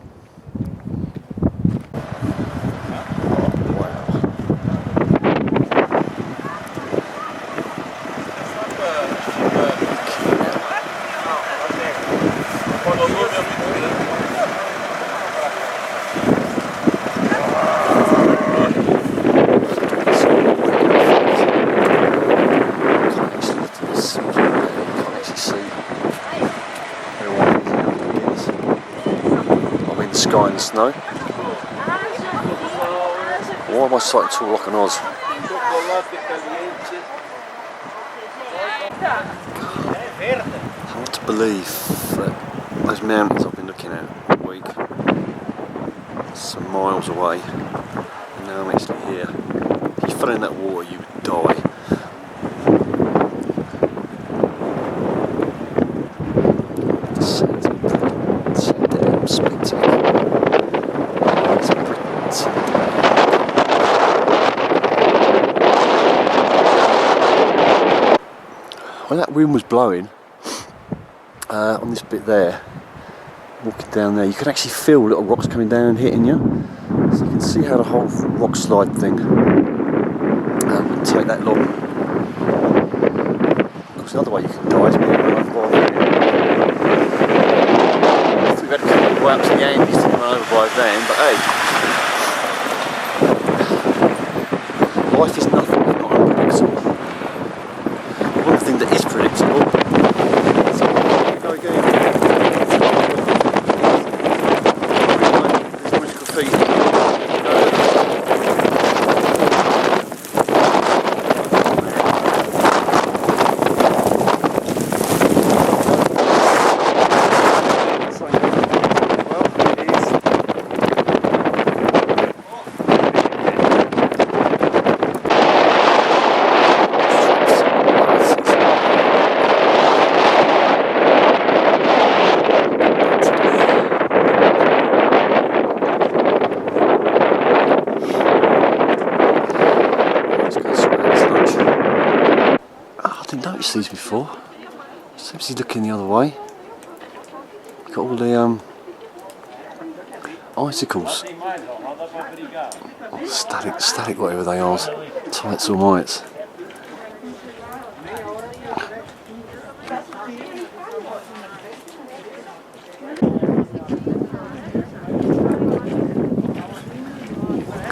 Sky and snow. Why am I cycling to Rock and Oz? Hard to believe that those mountains I've been looking at all week, some miles away, and now I'm actually here. If you fell in that water, you would die. So damn spectacular. When that wind was blowing on this bit there, walking down there, you can actually feel little rocks coming down and hitting you. So you can see how the whole rock slide thing wouldn't take that long. Of course, the other way you can die is being run over by a van. We've had to come all the way up to the Andes to be run over by a van, but hey, life is nothing if not unpredictable. One thing that is predictable is go again. There's much graffiti. never noticed these before. Seems he's looking the other way. Got all the icicles. Oh, static, whatever they are. Tights or mites.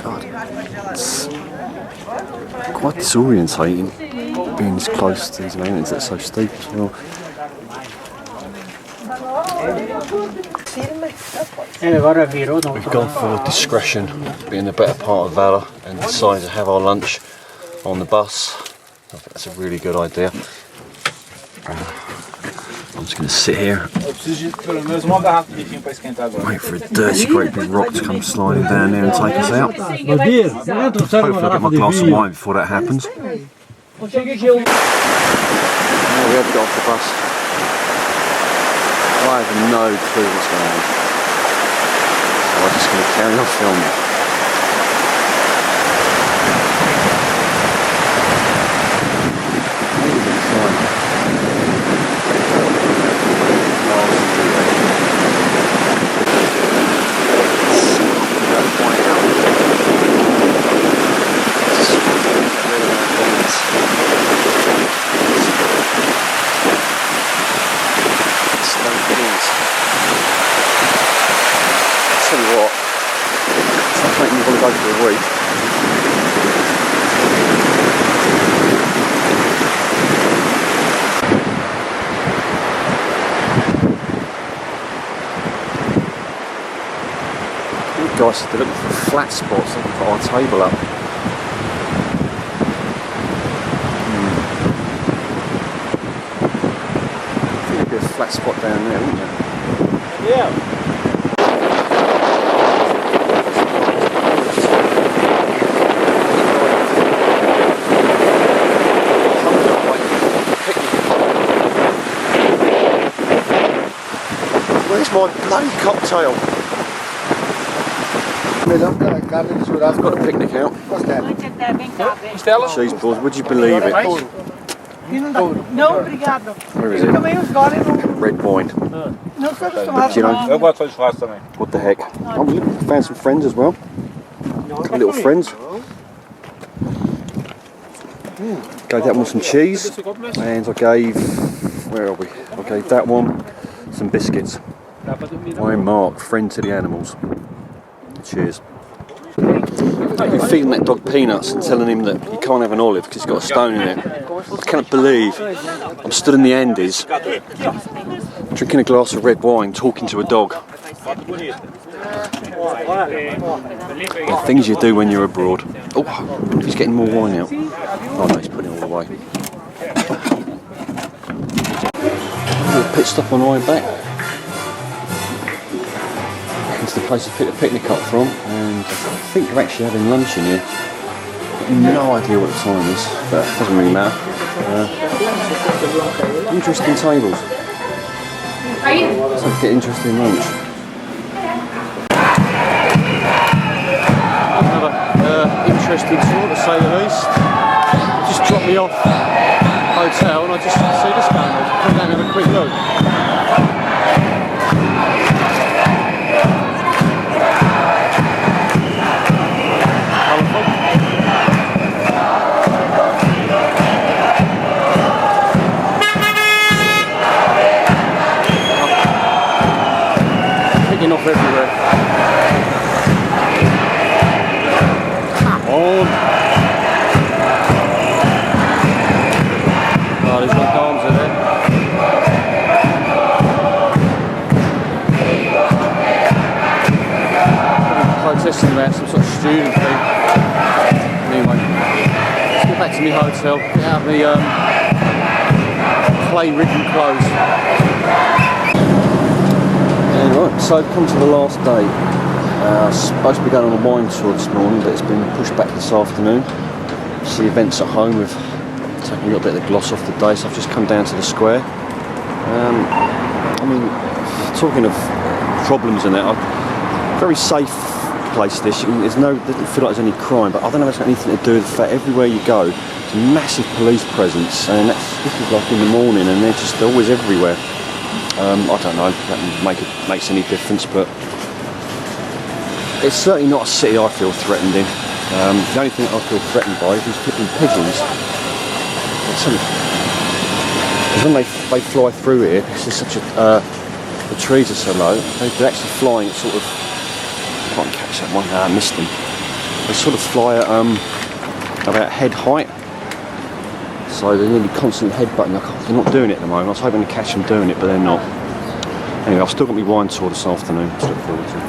God, it's quite disorientating being this close to these mountains that are so steep as well. We've gone for discretion, being the better part of valour, and decided to have our lunch on the bus. I think that's a really good idea. I'm just going to sit here, wait for a dirty great big rock to come sliding down there and take us out. Hopefully I'll get my glass of wine before that happens. Now we have got off the bus. I have no clue what's going on. So I'm just going to carry on filming. Tell you what, it's not making me want to go for a week. You guys are looking for flat spots so we can put our table up. I think there'd be a flat spot down there, wouldn't there? Yeah. Where's my bloody cocktail? I've got a picnic out. Cheese balls, would you believe it? No, obrigado. Where is it? Red wine. But, you know, what the heck? Oh, we found some friends as well. Couple little friends. Gave that one some cheese, and I gave, where are we? I gave that one some biscuits. I'm Mark, friend to the animals. Cheers. I've been feeding that dog peanuts and telling him that he can't have an olive because it's got a stone in it. I cannot believe I'm stood in the Andes drinking a glass of red wine talking to a dog. Yeah, things you do when you're abroad. Oh, he's getting more wine out. Oh no, he's putting it all away. A pit stop on the way back. Into the place I picked the picnic up from, and I think they're actually having lunch in here. No idea what the time is, but it doesn't really matter. Interesting tables. So get interesting lunch. Another interesting tour, to say the least. Just dropped me off hotel, and I just see this going on. Come down and have a quick look. Off everywhere. Come on. Oh, there's no arms in there. Protesting about some sort of student thing. Anyway, let's get back to my hotel, get out of the clay-ridden clothes. Right, so come to the last day. I was supposed to be going on a wine tour this morning, but it's been pushed back this afternoon. It's the events at home. We've taken a little bit of the gloss off the day, so I've just come down to the square. I mean, talking of problems and that, very safe place. There's no, it doesn't feel like there's any crime, but I don't know if it's got anything to do with the fact everywhere you go, there's a massive police presence, and this is like in the morning, and they're just always everywhere. I don't know if that makes any difference, but it's certainly not a city I feel threatened in. The only thing I feel threatened by is these flipping pigeons. Because when they fly through here, because there's such a the trees are so low, they're actually flying at sort of, I can't catch that one, I missed them. They sort of fly at about head height, so they're nearly constantly headbutting. They're not doing it at the moment. I was hoping to catch them doing it, but they're not. Anyway, I've still got my wine tour this afternoon to look forward to.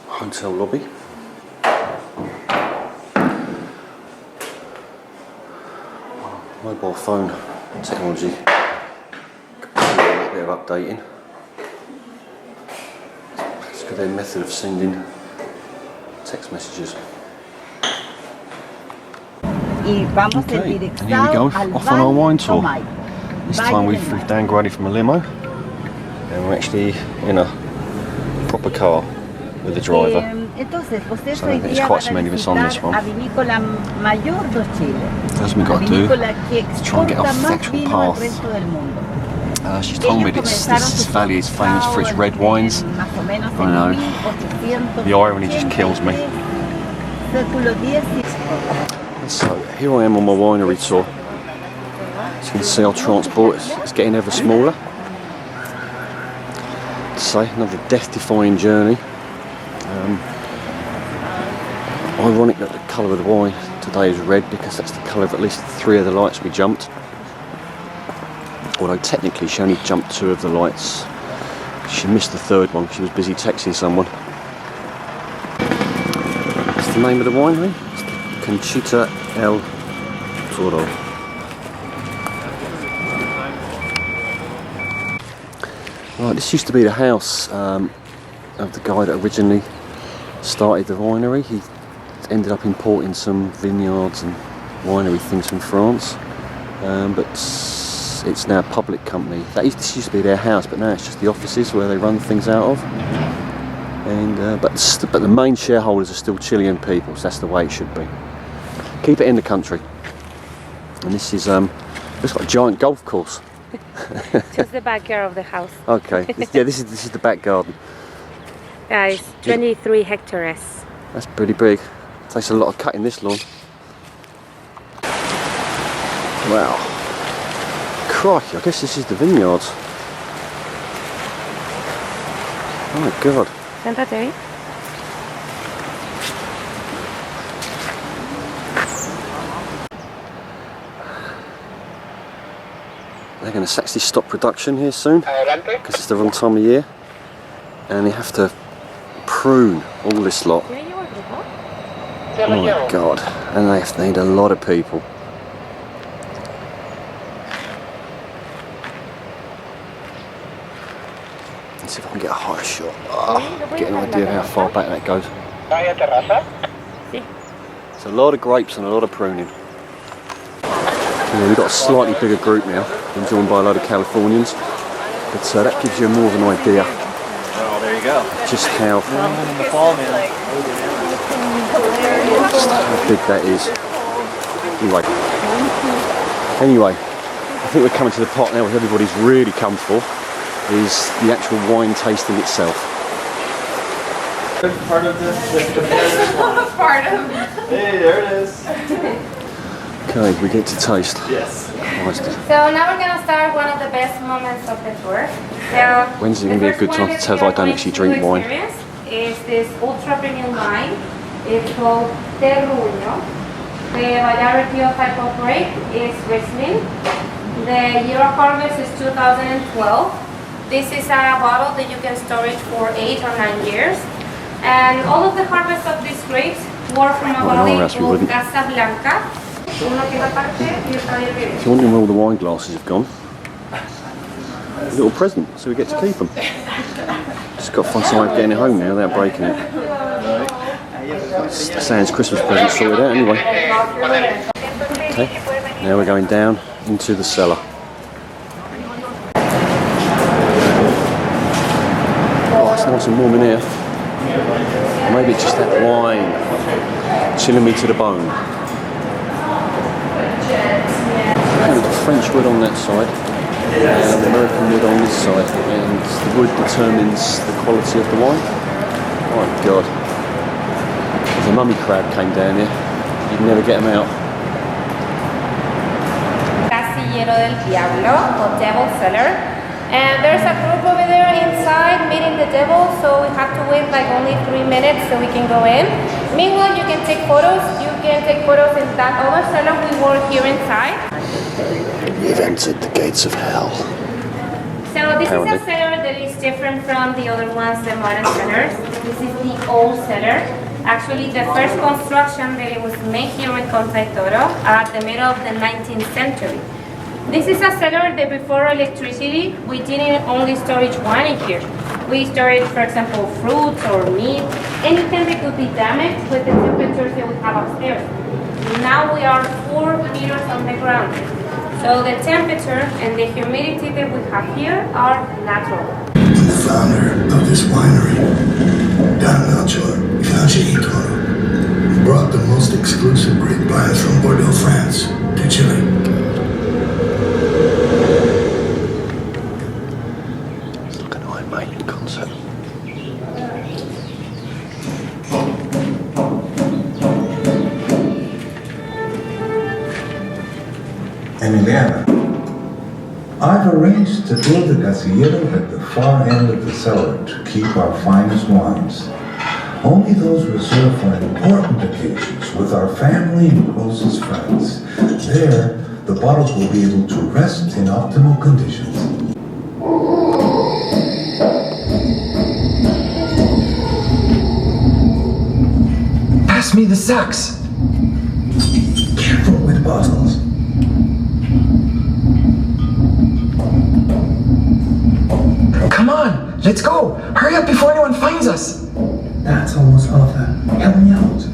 Hotel lobby. Mobile phone technology. A bit of updating. It's got their method of sending text messages. Okay, and here we go, off on our wine tour. This time we've downgraded from a limo and we're actually in a proper car with a driver. So I think there's quite so many of us on this one. First we've got to do is try and get off the actual path. She's told me this valley is famous for its red wines. I know, the irony just kills me. So here I am on my winery tour. As you can see, our transport is getting ever smaller. So another death-defying journey. Ironic that the colour of the wine today is red because that's the colour of at least 3 of the lights we jumped. Although technically she only jumped 2 of the lights. She missed the 3rd one because she was busy texting someone. What's the name of the winery? It's the Conchita El Toro. Right, this used to be the house of the guy that originally started the winery. He ended up importing some vineyards and winery things from France, but it's now a public company. This used to be their house, but now it's just the offices where they run things out of. And but the main shareholders are still Chilean people, so that's the way it should be. Keep it in the country. And this is it's got a giant golf course. Just the backyard of the house. Okay, yeah, this is the back garden. Yeah, it's 23 hectares. That's pretty big. Takes a lot of cutting this lawn. Wow. Crikey, I guess this is the vineyards. Oh my god. Siéntate ahí. They're going to actually stop production here soon because it's the wrong time of year, and they have to prune all this lot. Oh my god, and they need a lot of people. Let's see if I can get a higher shot. Get an idea of how far back that goes. It's a lot of grapes and a lot of pruning. Yeah, we've got a slightly bigger group now, been joined by a load of Californians, but that gives you more of an idea. Oh, there you go. Just how big that is. Anyway, I think we're coming to the part now where everybody's really comfortable, is the actual wine tasting itself. Part of this, Part of. Hey, there it is. Okay, we get to taste. Yes. Nice. So now we're gonna start one of the best moments of the tour. So When's it gonna be a good time to tell that I don't actually drink wine? Is this ultra premium wine? It's called Terruño. The variety of type of grape is Riesling. The year of harvest is 2012. This is a bottle that you can store it for 8 or 9 years. And all of the harvest of these grapes were from a valley else we called wouldn't. Casablanca. Uno que va aparte y está de revés. If you're wondering where all the wine glasses have gone, a little present, so we get to keep them. Just got to find some way of getting it home now without breaking it. Sans Christmas present sorted out anyway. Okay, now we're going down into the cellar. Oh, it's nice and warm in here. Or maybe it's just that wine chilling me to the bone. We've got French wood on that side and American wood on this side, and the wood determines the quality of the wine. Oh my god. If a mummy crab came down here, you'd never get them out. Casillero del Diablo, or Devil Cellar. And there's a group over there inside meeting the devil, so we have to wait like only 3 minutes so we can go in. Meanwhile, you can take photos. You can take photos in that other cellar we were here inside. We've entered the gates of hell. So this is a cellar that is different from the other ones, the modern cellars. This is the old cellar. Actually, the first construction that it was made here in Conta Toro at the middle of the 19th century. This is a cellar that before electricity, we didn't only storage wine in here. We stored, for example, fruits or meat, anything that could be damaged with the temperatures that we have upstairs. Now we are 4 meters on the ground. So the temperature and the humidity that we have here are natural. The founder of this winery, Don Melchior Fauci Toro, brought the most exclusive grape vines from Bordeaux, France, to Chile. It's like an Iron Maiden concert. Emiliana, I've arranged to build a casillero at the far end of the cellar to keep our finest wines. Only those reserved for important occasions with our family and closest friends. There, the bottles will be able to rest in optimal conditions. Pass me the sacks. Careful with bottles. Come on, let's go. Hurry up before anyone finds us. That's almost all of that. Help me out.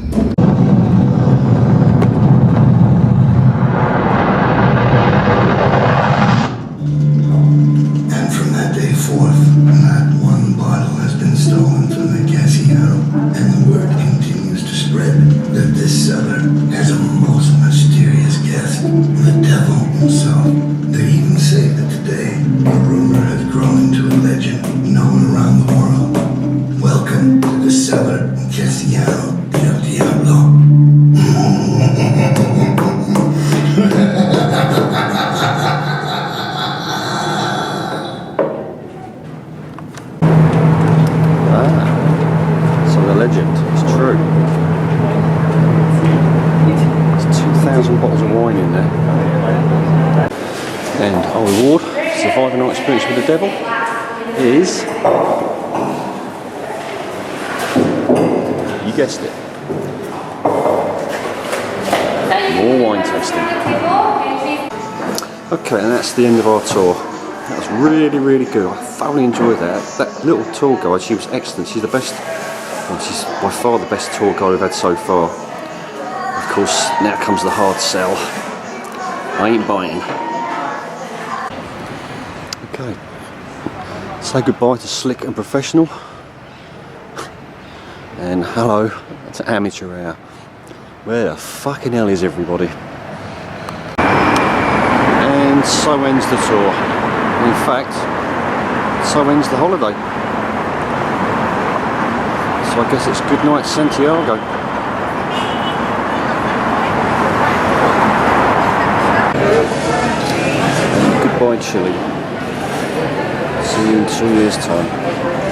And from that day forth, not one bottle has been stolen from the Casillero, and the word continues to spread that this cellar has a most mysterious guest, the devil himself. They even say that today, a rumor has grown into a legend known around the world. Welcome to the cellar in Casillero del Diablo. So the legend is true. There's 2,000 bottles of wine in there. And our reward, surviving our experience with the devil, is... you guessed it. More wine tasting. Okay, and that's the end of our tour. That was really, really good. I thoroughly enjoyed that. That little tour guide, she was excellent. She's the best, well, she's by far the best tour guide we've had so far. Of course, now comes the hard sell. I ain't buying. Okay. Say goodbye to Slick and Professional. And hello to Amateur Hour. Where the fucking hell is everybody? And so so ends the tour. In fact, so ends the holiday. So I guess it's good night Santiago. And goodbye Chile. See you in 2 years' time.